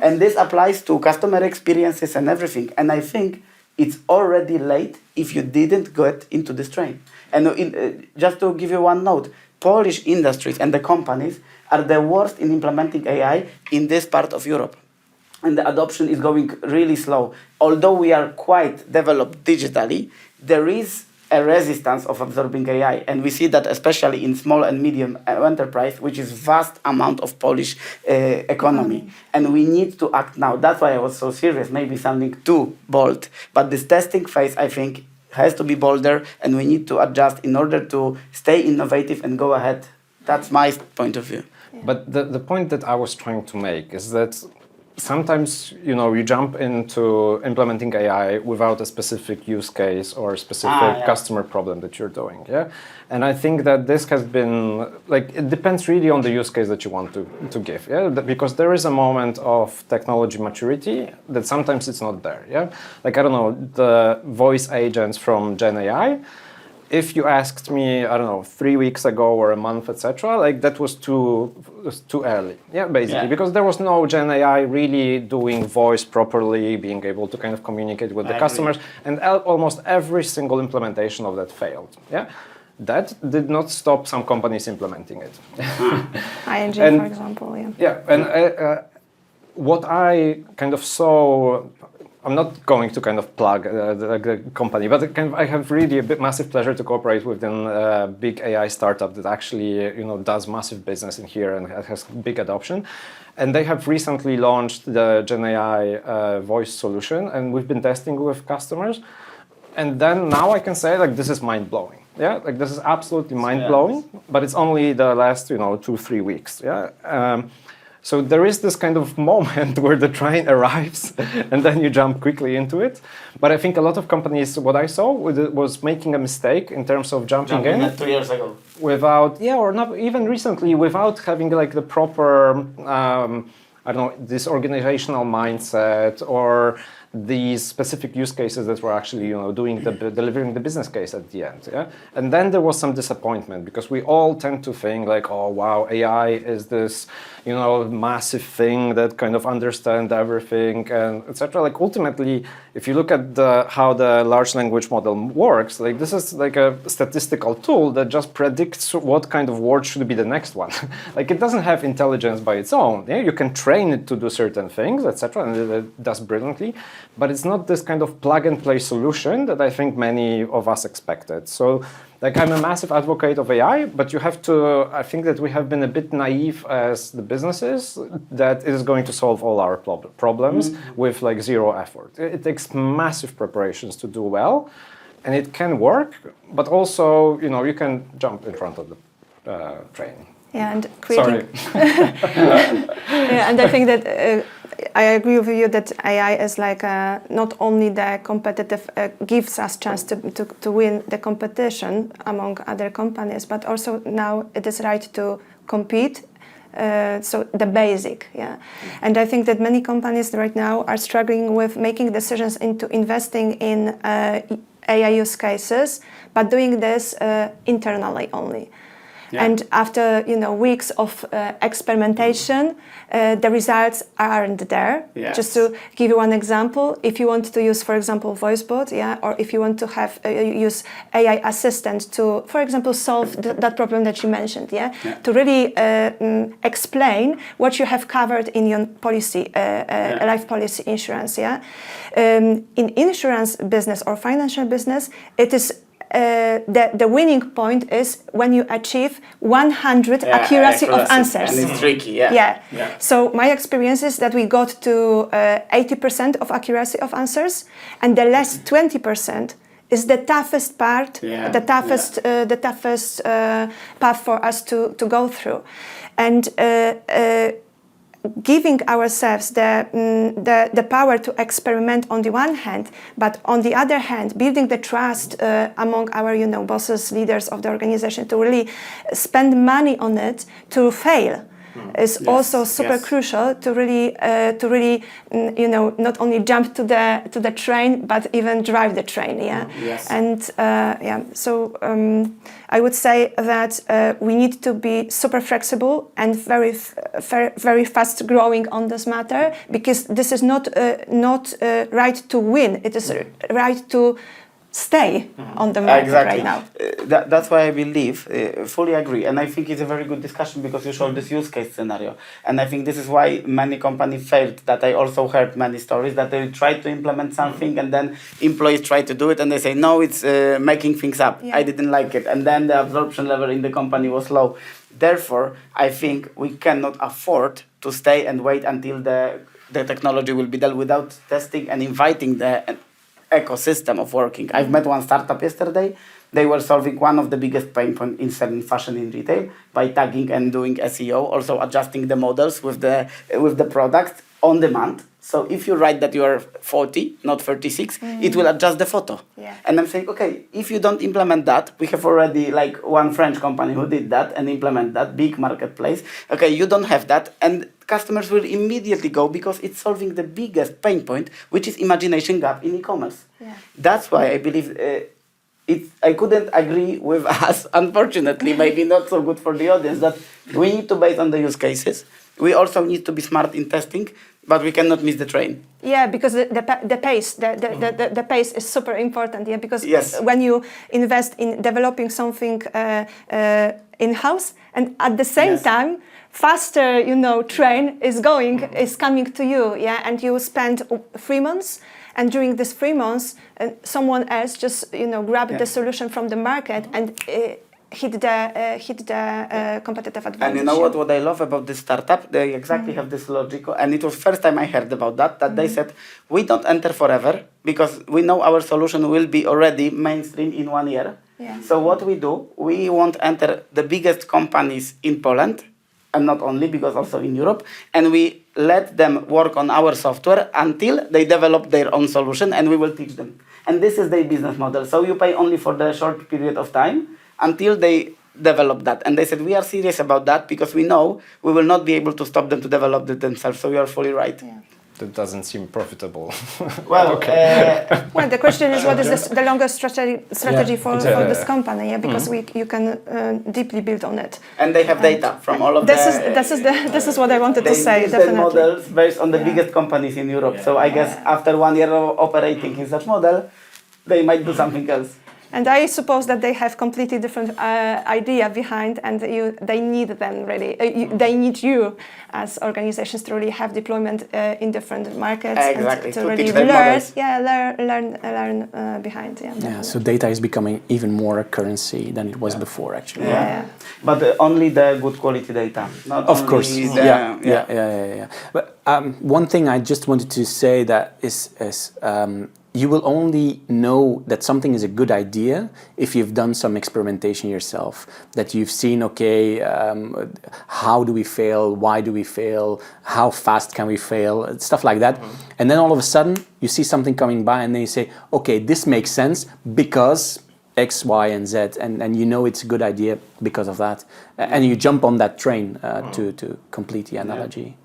And this applies to customer experiences and everything. And I think it's already late if you didn't get into this train. And just to give you one note, Polish industries and the companies are the worst in implementing AI in this part of Europe. And the adoption is going really slow. Although we are quite developed digitally, there is a resistance of absorbing AI. And we see that especially in small and medium enterprise, which is vast amount of Polish economy. And we need to act now. That's why I was so serious, maybe something too bold. But this testing phase, I think, has to be bolder, and we need to adjust in order to stay innovative and go ahead. That's my point of view. But the point that I was trying to make is that sometimes, you jump into implementing AI without a specific use case or specific customer problem that you're doing, yeah? And I think that this has been, it depends really on the use case that you want to give, yeah? Because there is a moment of technology maturity that sometimes it's not there, yeah? I don't know, the voice agents from Gen AI, if you asked me, 3 weeks ago or a month, etc., that was too early, yeah, basically, because there was no Gen AI really doing voice properly, being able to kind of communicate with the customers, and almost every single implementation of that failed, yeah. That did not stop some companies implementing it. ING, for example, yeah. Yeah, and what I kind of saw, I'm not going to kind of plug the company, but I have really a massive pleasure to cooperate with a big AI startup that actually does massive business in here and has big adoption. And they have recently launched the Gen AI voice solution, and we've been testing with customers. And then now I can say this is mind blowing. Yeah, this is absolutely mind blowing. But it's only the last 2-3 weeks. Yeah. So there is this kind of moment where the train arrives and then you jump quickly into it. But I think a lot of companies, what I saw was making a mistake in terms of jumping in. 2 years ago. Without, or not even recently, without having the proper, this organizational mindset or these specific use cases that were actually, delivering the business case at the end. Yeah, and then there was some disappointment because we all tend to think oh wow, AI is this, massive thing that kind of understands everything and etc. Ultimately, if you look at how the large language model works, this is a statistical tool that just predicts what kind of word should be the next one. It doesn't have intelligence by its own. Yeah, you can train train it to do certain things, etc., and it does brilliantly. But it's not this kind of plug-and-play solution that I think many of us expected. So, like, I'm a massive advocate of AI, but you have to, I think that we have been a bit naive as the businesses that it is going to solve all our problems with like zero effort. It takes massive preparations to do well, and it can work, but also, you know, you can jump in front of the train. Yeah, and creating. Sorry. Yeah, and I think that I agree with you that AI is like not only the competitive, gives us chance to win the competition among other companies, but also now it is right to compete. So the basic, yeah. And I think that many companies right now are struggling with making decisions into investing in AI use cases, but doing this internally only. Yeah. And after weeks of experimentation, the results aren't there. Yes. Just to give you one example, if you want to use, for example, VoiceBot, yeah, or if you want to have use AI assistant to, for example, solve that problem that you mentioned, yeah, to really explain what you have covered in your policy, life policy insurance, yeah. In insurance business or financial business, it is. The winning point is when you achieve 100 accuracy of answers. And it's tricky, yeah. Yeah. So my experience is that we got to 80% of accuracy of answers, and the last 20% is the toughest part, the toughest path for us to go through. And giving ourselves the power to experiment on the one hand, but on the other hand, building the trust among our bosses, leaders of the organization to really spend money on it to fail. Is also super crucial to really not only jump to the train but even drive the train. Yeah. Yes. And so I would say that we need to be super flexible and very fast growing on this matter, because this is not right to win. It is right to stay on the market right now. That's why I believe, fully agree, and I think it's a very good discussion because you showed this use case scenario, and I think this is why many companies failed. That I also heard many stories that they tried to implement something and then employees try to do it and they say, no, it's making things up. I didn't like it, and then the absorption level in the company was low. Therefore, I think we cannot afford to stay and wait until the technology will be done without testing and inviting the ecosystem of working. I've met one startup yesterday. They were solving one of the biggest pain points in selling fashion in retail by tagging and doing SEO, also adjusting the models with the product on demand. So if you write that you are 40, not 36, it will adjust the photo. Yeah. And I'm saying, okay, if you don't implement that, we have already like one French company who did that and implement that, big marketplace. Okay, you don't have that, and customers will immediately go because it's solving the biggest pain point, which is imagination gap in e-commerce. Yeah. That's why I believe I couldn't agree with us, unfortunately, maybe not so good for the audience, that we need to base on the use cases. We also need to be smart in testing, but we cannot miss the train. Yeah, because the pace, the pace is super important. Yeah, because when you invest in developing something in-house, and at the same time, faster, train is coming to you. Yeah, and you spend 3 months. And during these 3 months, someone else just grabbed the solution from the market and hit the competitive advantage. And what I love about this startup? They exactly have this logic, and it was first time I heard about that they said, we don't enter forever because we know our solution will be already mainstream in 1 year. Yeah. So what we do, we want to enter the biggest companies in Poland, and not only, because also in Europe, and we let them work on our software until they develop their own solution, and we will teach them. And this is their business model. So you pay only for the short period of time until they develop that. And they said, we are serious about that because we know we will not be able to stop them to develop it themselves. So you are fully right. Yeah. That doesn't seem profitable. Well, well, the question is, what is the longest strategy for this company? Yeah, because you can deeply build on it. And they have data from all of this is what I wanted to say. Definitely, models based on the biggest companies in Europe. So I guess after 1 year of operating in such model, they might do something else. And I suppose that they have completely different idea behind, and they need them really. They need you as organizations to really have deployment in different markets. Exactly. And to To really teach them learn, models. learn behind. Yeah, so data is becoming even more a currency than it was before, actually. Yeah. But only the good quality data. Not Of only course. the, Yeah. But one thing I just wanted to say that is you will only know that something is a good idea if you've done some experimentation yourself. That you've seen, okay, how do we fail? Why do we fail? How fast can we fail? Stuff like that. And then all of a sudden, you see something coming by and then you say, okay, this makes sense because X, Y, and Z, and you know it's a good idea because of that. And you jump on that train to complete the analogy.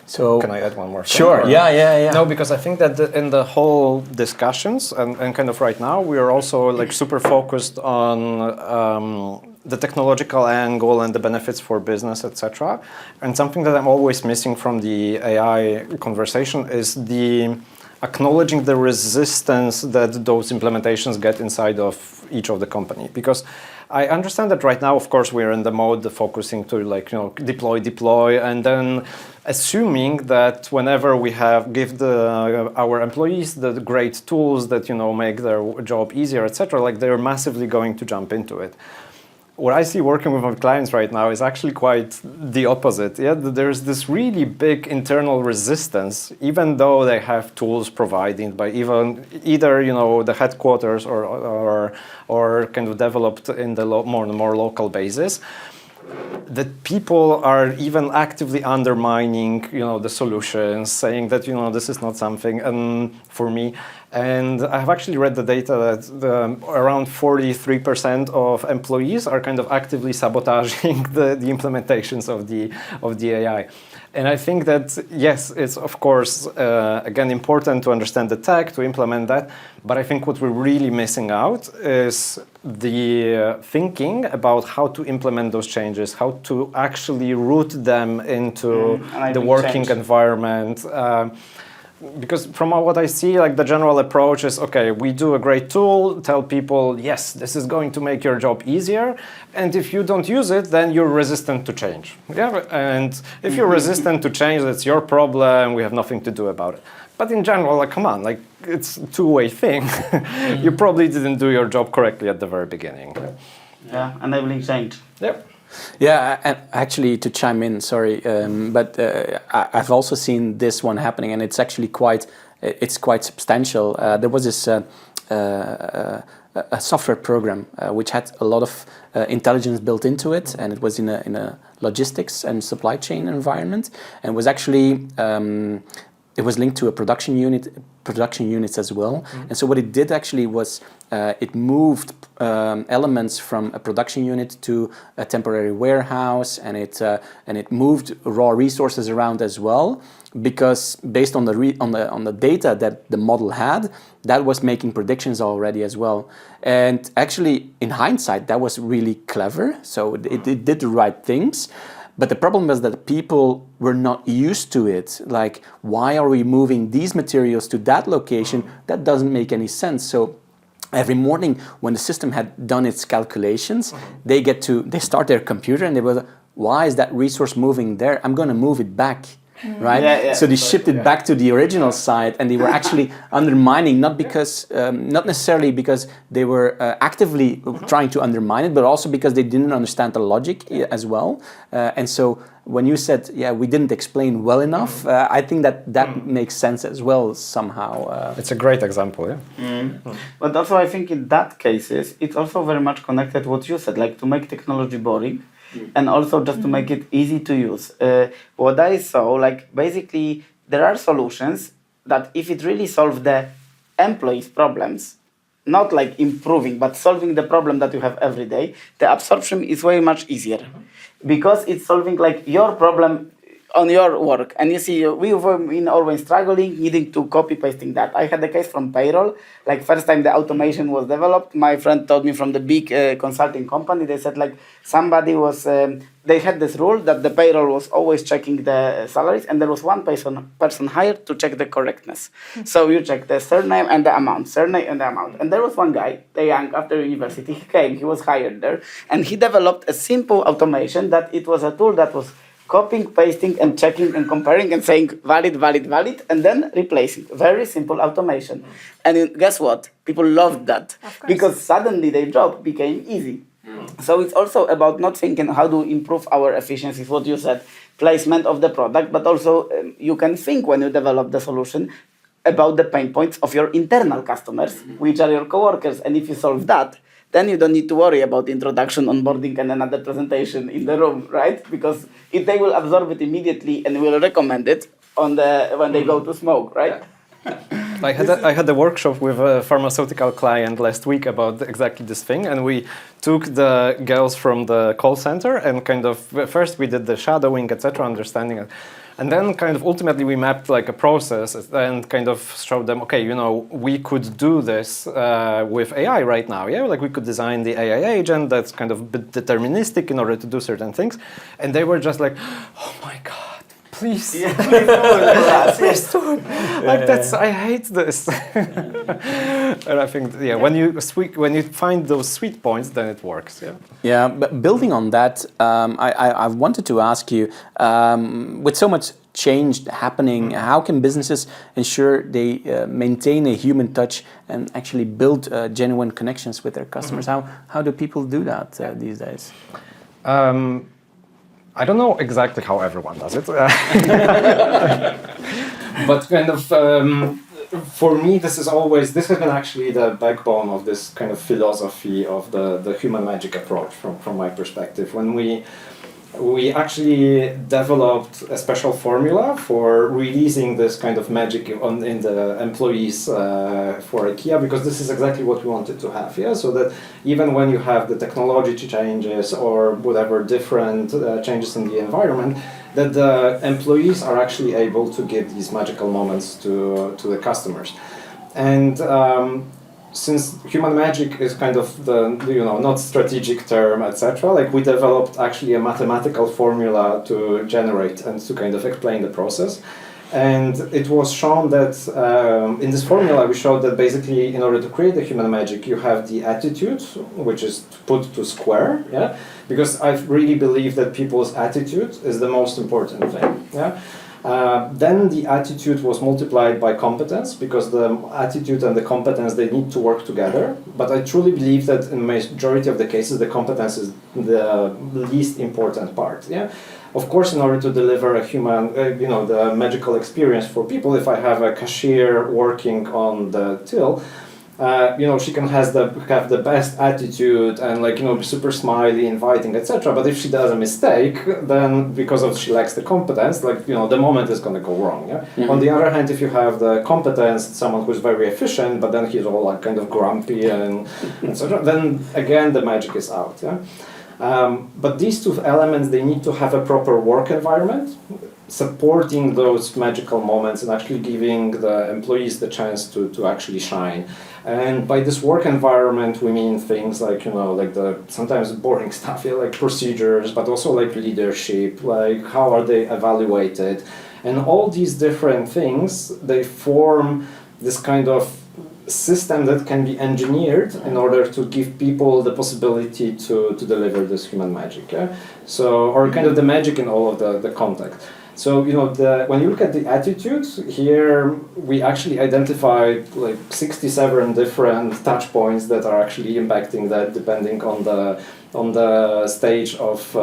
So can I add one more thing? Sure. Yeah. No, because I think that in the whole discussions and kind of right now, we are also like super focused on the technological angle and the benefits for business, etc. And something that I'm always missing from the AI conversation is the acknowledging the resistance that those implementations get inside of each of the company. Because I understand that right now, of course, we're in the mode focusing to deploy, and then assuming that whenever we give our employees the great tools that make their job easier, etc., like they're massively going to jump into it. What I see working with my clients right now is actually quite the opposite. Yeah, there's this really big internal resistance, even though they have tools provided by either the headquarters or kind of developed in the more local basis. That people are even actively undermining, the solutions, saying that this is not something for me. And I have actually read the data that around 43% of employees are kind of actively sabotaging the implementations of the AI. And I think that yes, it's of course again important to understand the tech, to implement that. But I think what we're really missing out is the thinking about how to implement those changes, how to actually root them into the working environment. Because from what I see, like the general approach is, okay, we do a great tool, tell people, yes, this is going to make your job easier. And if you don't use it, then you're resistant to change. Yeah, and if you're resistant to change, that's your problem. We have nothing to do about it. But in general, like, come on, like it's a two-way thing. You probably didn't do your job correctly at the very beginning. Yeah, enabling change. Yep. Yeah, and actually to chime in, sorry, but I've also seen this one happening, and it's actually quite substantial. There was this a software program which had a lot of intelligence built into it, and it was in a logistics and supply chain environment, and was actually it was linked to a production units as well. And so what it did actually was it moved elements from a production unit to a temporary warehouse, and it moved raw resources around as well, because based on the data that the model had, that was making predictions already as well. And actually, in hindsight, that was really clever. So it did the right things. But the problem was that people were not used to it. Like, why are we moving these materials to that location? That doesn't make any sense. So every morning when the system had done its calculations, they start their computer and they were, why is that resource moving there? I'm going to move it back. Right? Yeah. So they shipped it back to the original site, and they were actually undermining, not necessarily because they were actively trying to undermine it, but also because they didn't understand the logic as well. And so when you said, we didn't explain well enough, I think that makes sense as well somehow. It's a great example, But also I think in that cases, it's also very much connected to what you said, like to make technology boring. And also just to make it easy to use. What I saw, like basically there are solutions that if it really solves the employees' problems, not like improving, but solving the problem that you have every day, the absorption is way much easier. Because it's solving like your problem on your work, and you see we've been always struggling, needing to copy pasting that. I had a case from payroll. Like first time the automation was developed, my friend told me from the big consulting company, they said like somebody was, they had this rule that the payroll was always checking the salaries, and there was one person hired to check the correctness. So you check the surname and the amount, and there was one guy, the young after university, he came, he was hired there, and he developed a simple automation that it was a tool that was copying, pasting, and checking and comparing and saying valid, and then replacing. Very simple automation. And guess what? People loved that because suddenly their job became easy. So it's also about not thinking how to improve our efficiencies, what you said, placement of the product, but also you can think when you develop the solution about the pain points of your internal customers, which are your coworkers. And if you solve that, then you don't need to worry about introduction, onboarding, and another presentation in the room, right? Because if they will absorb it immediately and will recommend it when they go to smoke, right? I had a workshop with a pharmaceutical client last week about exactly this thing, and we took the girls from the call center and kind of first we did the shadowing, etc., understanding it. And then kind of ultimately we mapped like a process and kind of showed them, okay, you know, we could do this with AI right now. Yeah, like we could design the AI agent that's kind of deterministic in order to do certain things. And they were just like, oh my God. Please, please do it. Like that's, I hate this. And I think, yeah, when you find those sweet points, then it works. Yeah. Yeah, but building on that, I wanted to ask you, with so much change happening, how can businesses ensure they maintain a human touch and actually build genuine connections with their customers? How do people do that these days? I don't know exactly how everyone does it, but kind of for me, this has been actually the backbone of this kind of philosophy of the human magic approach from my perspective. When we actually developed a special formula for releasing this kind of magic in the employees for IKEA, because this is exactly what we wanted to have. Yeah, so that even when you have the technology changes or whatever different changes in the environment, that the employees are actually able to give these magical moments to the customers. And since human magic is kind of the, you know, not strategic term, etc., like we developed actually a mathematical formula to generate and to kind of explain the process. And it was shown that in this formula we showed that basically in order to create the human magic you have the attitude, which is put to square, yeah, because I really believe that people's attitude is the most important thing, yeah. Then the attitude was multiplied by competence, because the attitude and the competence, they need to work together. But I truly believe that in majority of the cases, the competence is the least important part. Yeah, of course, in order to deliver a human, the magical experience for people, if I have a cashier working on the till, she can have the best attitude and be super smiley, inviting, etc. But if she does a mistake, then because she lacks the competence, the moment is going to go wrong. Yeah. Mm-hmm. On the other hand, if you have the competence, someone who's very efficient, but then he's all kind of grumpy and etc., then again the magic is out. Yeah. But these two elements, they need to have a proper work environment, supporting those magical moments and actually giving the employees the chance to actually shine. And by this work environment, we mean things like, the sometimes boring stuff, like procedures, but also like leadership, like how are they evaluated? And all these different things, they form this kind of system that can be engineered in order to give people the possibility to deliver this human magic. Yeah? So, or kind of the magic in all of the context. So, when you look at the attitudes, here we actually identified 67 different touch points that are actually impacting that, depending on the stage of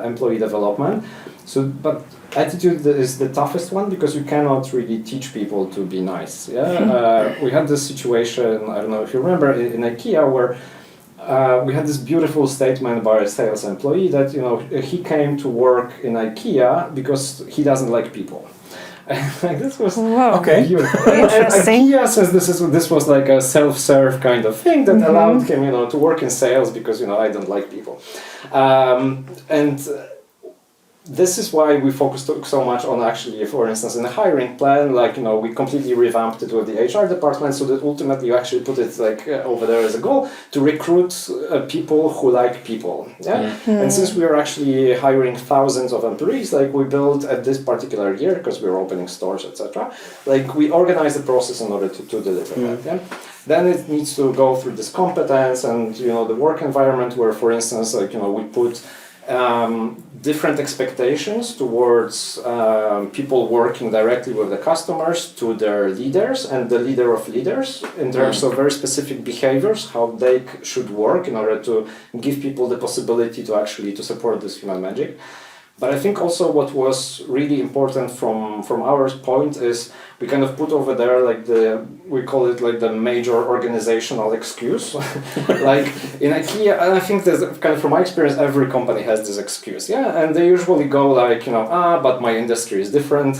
employee development. So, but attitude is the toughest one, because you cannot really teach people to be nice. Yeah, we had this situation, I don't know if you remember, in IKEA, where we had this beautiful statement by a sales employee that he came to work in IKEA because he doesn't like people. This was beautiful. Interesting. IKEA says this was like a self-serve kind of thing that allowed him to work in sales because I don't like people, and this is why we focused so much on actually, for instance, in the hiring plan, like, we completely revamped it with the HR department so that ultimately you actually put it like over there as a goal to recruit people who like people. Yeah. And since we are actually hiring thousands of employees, like we built at this particular year, because we were opening stores, etc., like we organized the process in order to deliver that. Yeah. Then it needs to go through this competence and, the work environment where, for instance, like, we put different expectations towards people working directly with the customers to their leaders and the leader of leaders in terms of very specific behaviors, how they should work in order to give people the possibility to actually to support this human magic. But I think also what was really important from our point is we kind of put over there like we call it like the major organizational excuse. Like in IKEA, and I think there's kind of from my experience, every company has this excuse. Yeah, and they usually go like, but my industry is different.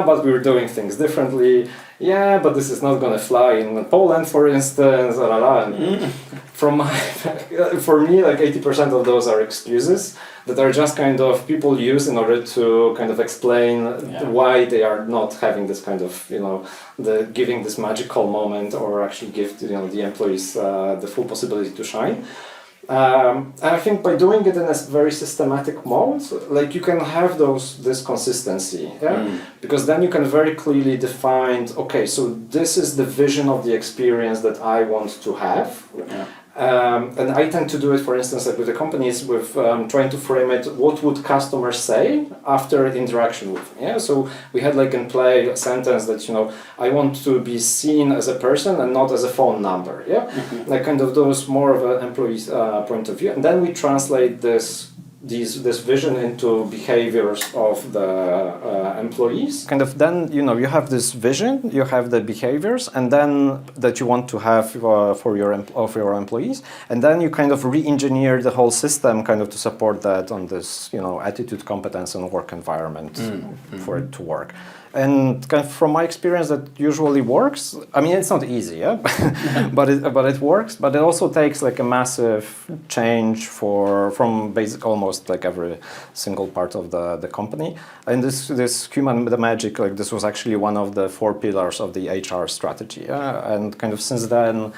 But we're doing things differently. Yeah, but this is not going to fly in Poland, for instance. And for me, like 80% of those are excuses that are just kind of people use in order to kind of explain why they are not having this kind of, the giving this magical moment or actually give, the employees the full possibility to shine. And I think by doing it in a very systematic mode, like you can have this consistency, because then you can very clearly define, okay, so this is the vision of the experience that I want to have. And I tend to do it, for instance, like with the companies, with trying to frame it, what would customers say after interaction with me? Yeah? So we had like in play a sentence that, I want to be seen as a person and not as a phone number. Yeah, like kind of those more of an employee's point of view. And then we translate this vision into behaviors of the employees. Kind of then, you have this vision, you have the behaviors, and then that you want to have for your employees, and then you kind of re-engineer the whole system kind of to support that on this, attitude, competence, and work environment for it to work. And kind of from my experience, that usually works. I mean, it's not easy, yeah, but it works. But it also takes like a massive change from basic almost like every single part of the company. And this human magic, like this was actually one of the 4 pillars of the HR strategy. And kind of since then,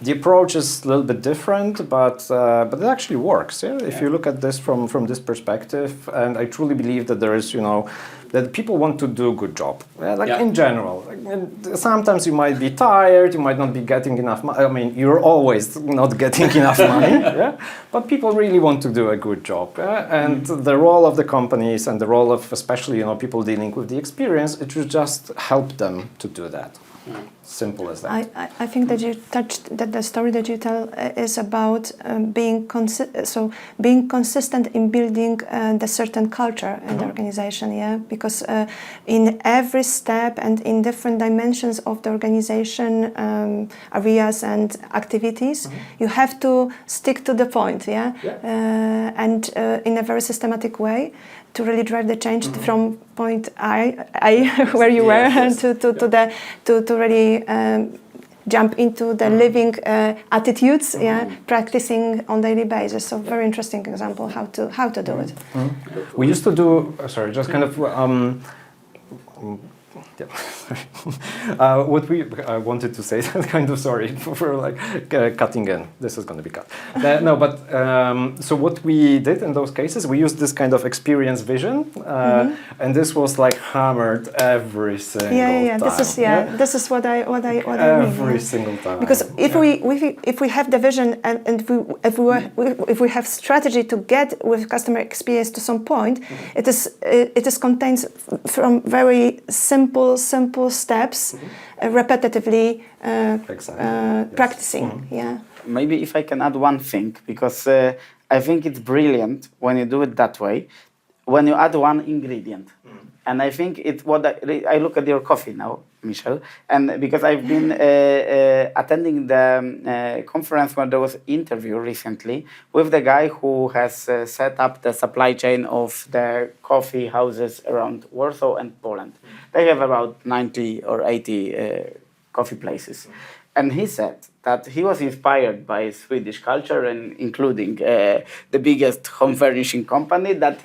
the approach is a little bit different, but it actually works. Yeah? If you look at this from this perspective, and I truly believe that there is, that people want to do a good job. In general. Sometimes you might be tired, you might not be getting enough money. I mean, you're always not getting enough money. Yeah? But people really want to do a good job. Yeah? And the role of the companies and the role of especially people dealing with the experience, it should just help them to do that. Simple as that. I think that you touched that the story that you tell is about being consistent in building the certain culture in the organization. Yeah, because in every step and in different dimensions of the organization areas and activities, you have to stick to the point. Yeah, and in a very systematic way, to really drive the change from point I where you were to really jump into the living attitudes, practicing on daily basis. So very interesting example how to do it. We used to do just kind of. What we wanted to say, kind of sorry for like cutting in. This is going to be cut. So what we did in those cases, we used this kind of experience vision, and this was like hammered every single time. This is what I mean. Every single time. Because if we have the vision and if we have strategy to get with customer experience to some point, it is contains from very simple steps, repetitively practicing. Maybe if I can add one thing, because I think it's brilliant when you do it that way, when you add one ingredient. And I think I look at your coffee now, Michel, and because I've been attending the conference where there was an interview recently with the guy who has set up the supply chain of the coffee houses around Warsaw and Poland. They have about 90 or 80 coffee places. And he said that he was inspired by Swedish culture, and including the biggest home furnishing company, that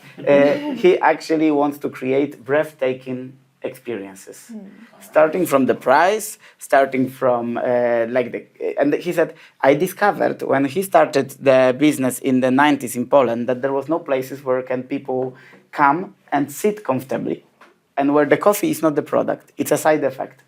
he actually wants to create breathtaking experiences, starting from the price, starting from and he said, I discovered when he started the business in the 90s in Poland that there was no places where can people come and sit comfortably, and where the coffee is not the product, it's a side effect.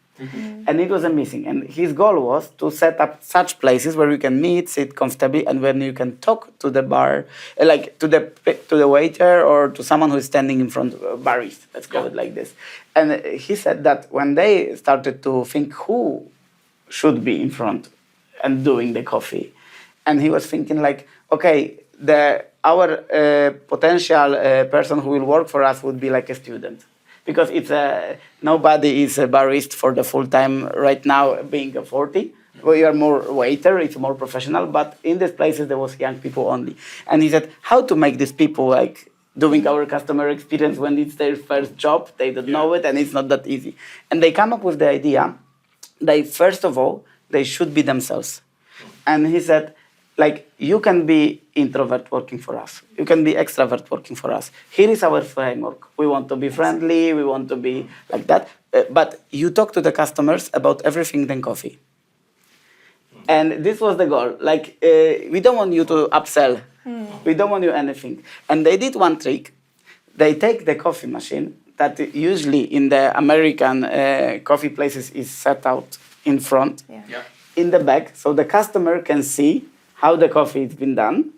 And it was amazing. And his goal was to set up such places where you can meet, sit comfortably, and when you can talk to the bar, like to the waiter or to someone who is standing in front of a barista, let's call it like this. And he said that when they started to think who should be in front and doing the coffee, and he was thinking like, okay, our potential person who will work for us would be like a student. Because nobody is a barista for the full time right now, being a 40. We are more waiter, it's more professional, but in these places there was young people only. And he said, how to make these people like doing our customer experience when it's their first job, they don't know it and it's not that easy. And they come up with the idea that first of all, they should be themselves. And he said, like, you can be introvert working for us. You can be extrovert working for us. Here is our framework. We want to be friendly. We want to be like that. But you talk to the customers about everything than coffee. And this was the goal. Like, we don't want you to upsell. We don't want you anything. And they did one trick. They take the coffee machine that usually in the American coffee places is set out in front, in the back, so the customer can see how the coffee has been done,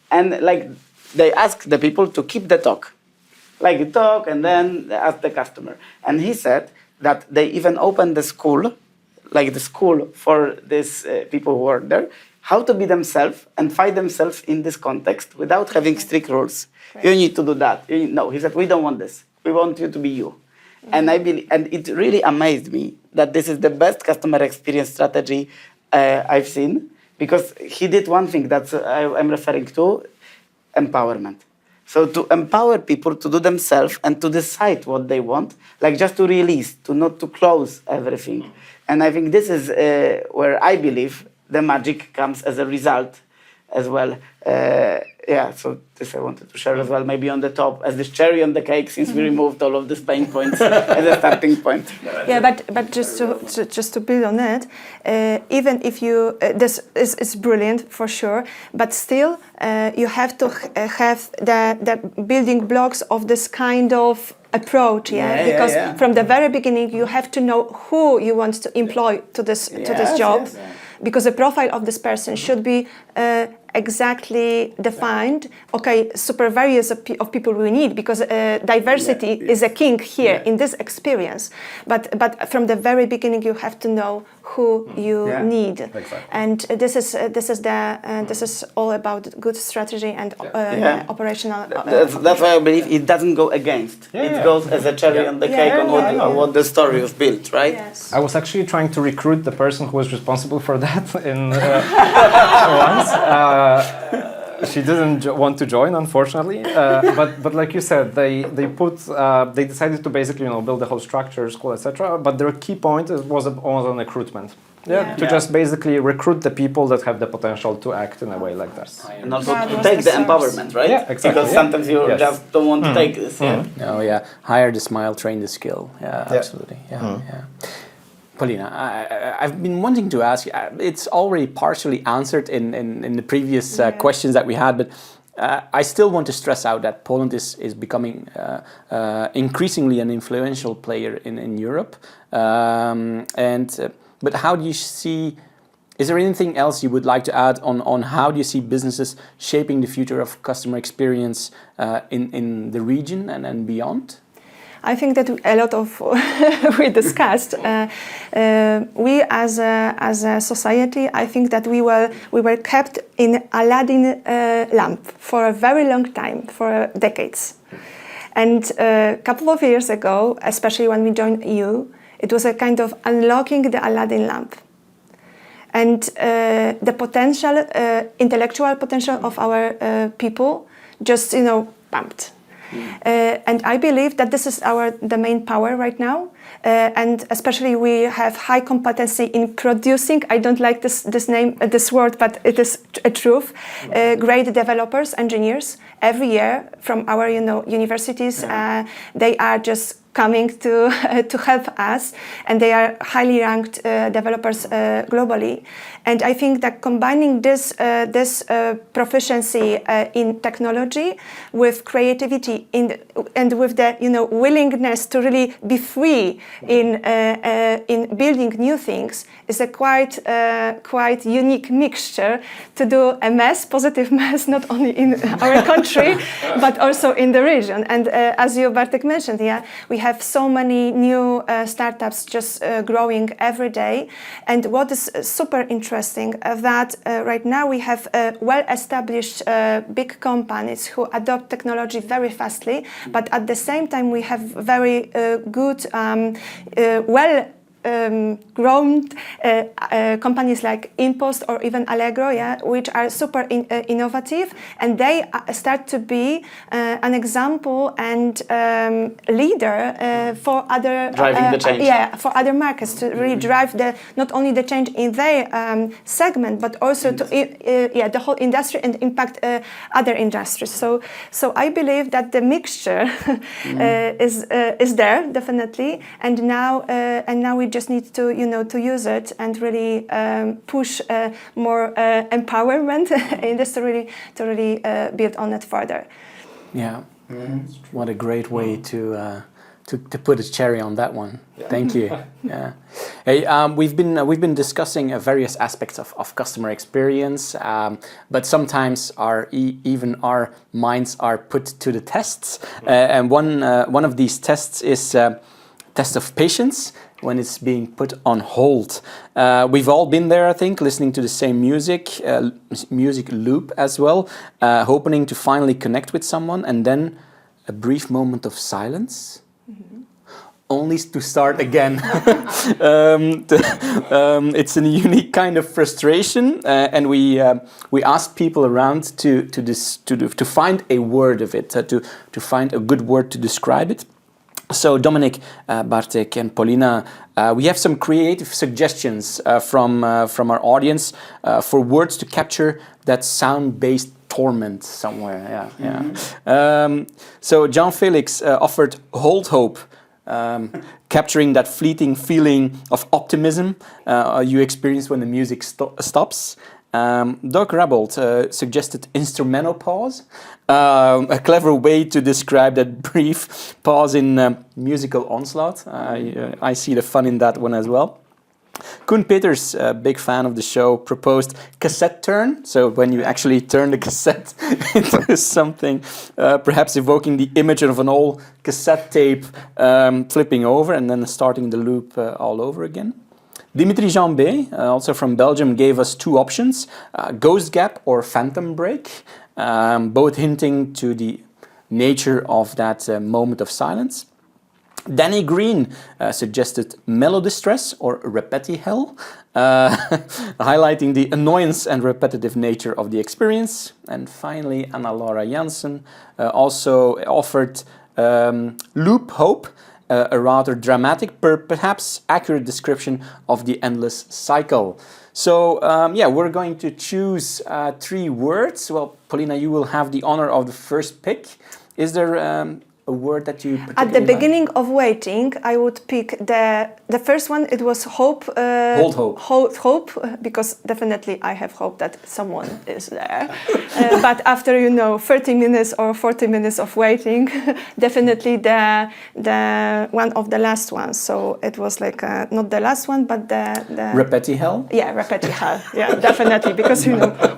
and like they ask the people to keep the talk, like talk, and then they ask the customer. And he said that they even opened the school, like the school for these people who work there, how to be themselves and find themselves in this context without having strict rules. Right. You need to do that. No, he said, we don't want this. We want you to be you. And it really amazed me that this is the best customer experience strategy I've seen. Because he did one thing that I'm referring to, empowerment. So to empower people to do themselves and to decide what they want, like just to release, to not to close everything. And I think this is where I believe the magic comes as a result as well. So this I wanted to share as well, maybe on the top, as this cherry on the cake, since we removed all of these pain points as a starting point. Yeah, but just to build on it, even if you, this is brilliant for sure, but still you have to have the building blocks of this kind of approach, because from the very beginning you have to know who you want to employ to this job, because the profile of this person should be exactly defined. Okay, super various of people we need, because diversity is a king here in this experience. But from the very beginning, you have to know who you need, and this is all about good strategy and operational. That's why I believe it doesn't go against. It goes as a cherry on the cake on what the story was built, right? Yes. I was actually trying to recruit the person who was responsible for that in once. She didn't want to join, unfortunately. But like you said, they decided to basically build the whole structure, school, etc. But their key point was on recruitment. To just basically recruit the people that have the potential to act in a way like that. And also to take the empowerment, right? Yeah, exactly. Because sometimes you just don't want to take this. Hire the smile, train the skill. Absolutely. Paulina, I've been wanting to ask you, it's already partially answered in the previous questions that we had, but I still want to stress out that Poland is becoming increasingly an influential player in Europe. But how do you see, is there anything else you would like to add on how do you see businesses shaping the future of customer experience in the region and beyond? I think that a lot of we discussed. We as a society, I think that we were kept in Aladdin lamp for a very long time, for decades. And a couple of years ago, especially when we joined EU, it was a kind of unlocking the Aladdin lamp. And the potential, intellectual potential of our people just, pumped. And I believe that this is the main power right now. And especially we have high competency in producing. I don't like this word, but it is a truth. Great developers, engineers every year from our universities. They are just coming to help us, and they are highly ranked developers globally. And I think that combining this proficiency in technology with creativity and with the willingness to really be free in building new things is a quite unique mixture to do a positive mess, not only in our country but also in the region. And as you, Bartek, mentioned, we have so many new startups just growing every day. And what is super interesting that right now we have well-established big companies who adopt technology very fastly, but at the same time we have very good, grown companies like Impost or even Allegro, which are super innovative, and they start to be an example and leader for other driving the change. For other markets to really drive not only the change in their segment, but also to the whole industry and impact other industries. So I believe that the mixture is there definitely, and now we just need to use it and really push more empowerment in this to really build on it further. Yeah, what a great way to put a cherry on that one. Thank you. Yeah. Hey, we've been discussing various aspects of customer experience, but sometimes even our minds are put to the tests, and one of these tests is test of patience, when it's being put on hold. We've all been there, I think, listening to the same music loop as well, hoping to finally connect with someone, and then a brief moment of silence, only to start again. It's a unique kind of frustration, and we asked people around to find a word of it, to find a good word to describe it. So Dominic, Bartek and Paulina, we have some creative suggestions from our audience for words to capture that sound-based torment somewhere. So John Felix offered hold hope, capturing that fleeting feeling of optimism you experience when the music stops. Doc Rabold suggested instrumental pause, a clever way to describe that brief pause in musical onslaught. I see the fun in that one as well. Koen Peters, a big fan of the show, proposed cassette turn. So when you actually turn the cassette into something, perhaps evoking the image of an old cassette tape flipping over and then starting the loop all over again. Dimitri Jambé, also from Belgium, gave us two options, ghost gap or phantom break, both hinting to the nature of that moment of silence. Danny Green suggested mellow distress or repeti hell, highlighting the annoyance and repetitive nature of the experience. And finally, Anna Laura Janssen also offered loop hope, a rather dramatic, perhaps accurate description of the endless cycle. So, we're going to choose 3 words. Well, Paulina, you will have the honor of the first pick. Is there a word that you particularly At the beginning of waiting, I would pick the first one. It was hope. Hold hope, because definitely I have hope that someone is there. But after 30 minutes or 40 minutes of waiting, definitely the one of the last ones. So it was like not the last one, but the repeti hell. Yeah, repeti hell. Yeah, definitely, because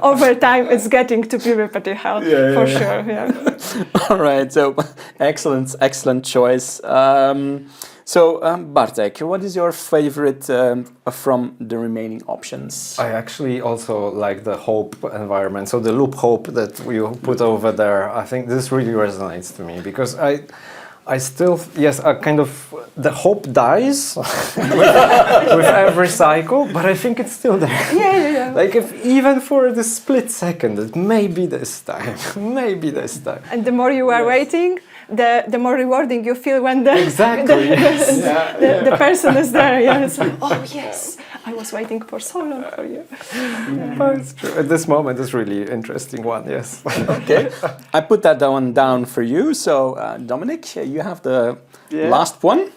over time it's getting to be repeti hell for sure. Yeah. All right. So. Excellent choice. Bartek, what is your favorite from the remaining options? I actually also like the hope environment. So the loop hope that you put over there, I think this really resonates to me, because I still, the hope dies with every cycle, but I think it's still there. Yeah. Like if even for the split second, maybe this time. And the more you are waiting, the more rewarding you feel when the Exactly. Yes. the person is there. Yeah, it's like, oh yes, I was waiting for so long for you. But it's true. At this moment, it's really interesting one. Yes. Okay, I put that one down for you. So, Dominic, you have the last one.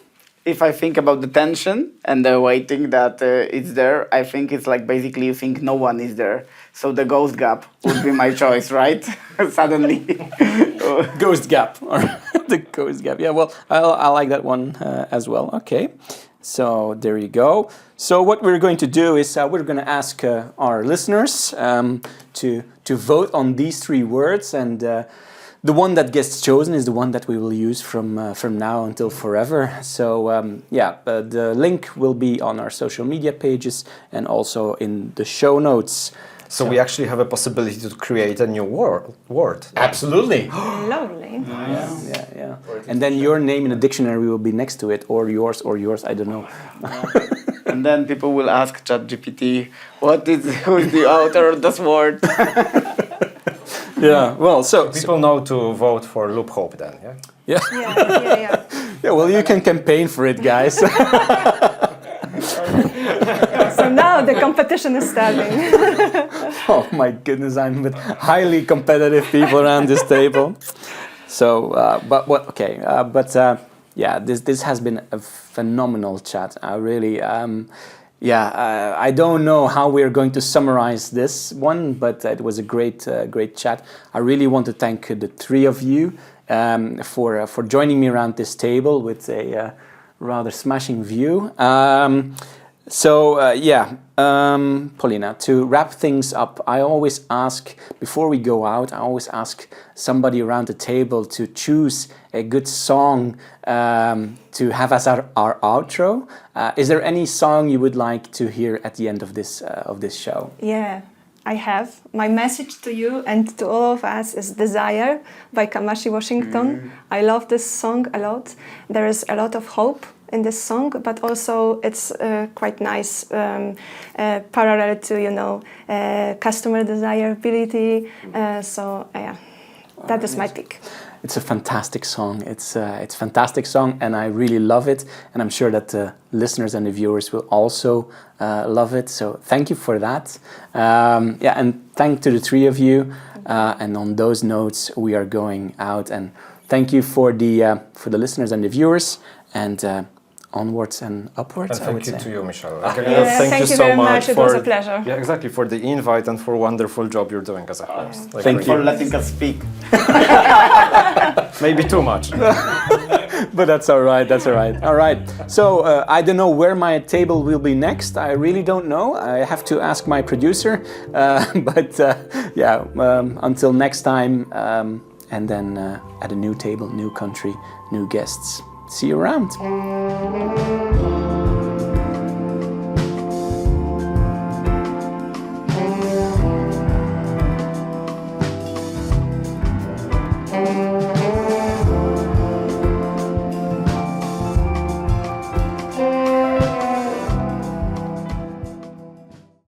If I think about the tension and the waiting that it's there, I think it's like basically you think no one is there. So the ghost gap would be my choice, right? Suddenly. Ghost gap, or the ghost gap. Yeah, well, I like that one as well. Okay, so there you go. So what we're going to do is we're going to ask our listeners to vote on these 3 words, and the one that gets chosen is the one that we will use from now until forever. So the link will be on our social media pages and also in the show notes. So we actually have a possibility to create a new word. Absolutely. Lovely. Yeah. And then your name in the dictionary will be next to it, or yours, I don't know. And then people will ask ChatGPT, who is the author of this word? Yeah, well, so People know to vote for Loop Hope then, yeah? yeah. Yeah, well, you can campaign for it, guys. So now the competition is starting. Oh my goodness, I'm with highly competitive people around this table. So, this has been a phenomenal chat. I really, I don't know how we're going to summarize this one, but it was a great chat. I really want to thank the 3 of you for joining me around this table with a rather smashing view. Paulina, to wrap things up, I always ask, before we go out, I always ask somebody around the table to choose a good song to have as our outro. Is there any song you would like to hear at the end of this show? Yeah, I have. My message to you and to all of us is Desire by Kamasi Washington. I love this song a lot. There is a lot of hope in this song, but also it's quite nice parallel to customer desirability. That is my pick. It's a fantastic song. It's a fantastic song, and I really love it. And I'm sure that the listeners and the viewers will also love it. So thank you for that. And thank to the 3 of you. And on those notes, we are going out. And thank you for the listeners and the viewers. And onwards and upwards. And thank you to you, Michelle. Thank you so very much. It was a pleasure. Yeah, exactly, for the invite and for wonderful job you're doing as a host. Thank you for letting us speak. Maybe too much. But that's all right. All right. So I don't know where my table will be next. I really don't know. I have to ask my producer. Until next time. And then at a new table, new country, new guests. See you around.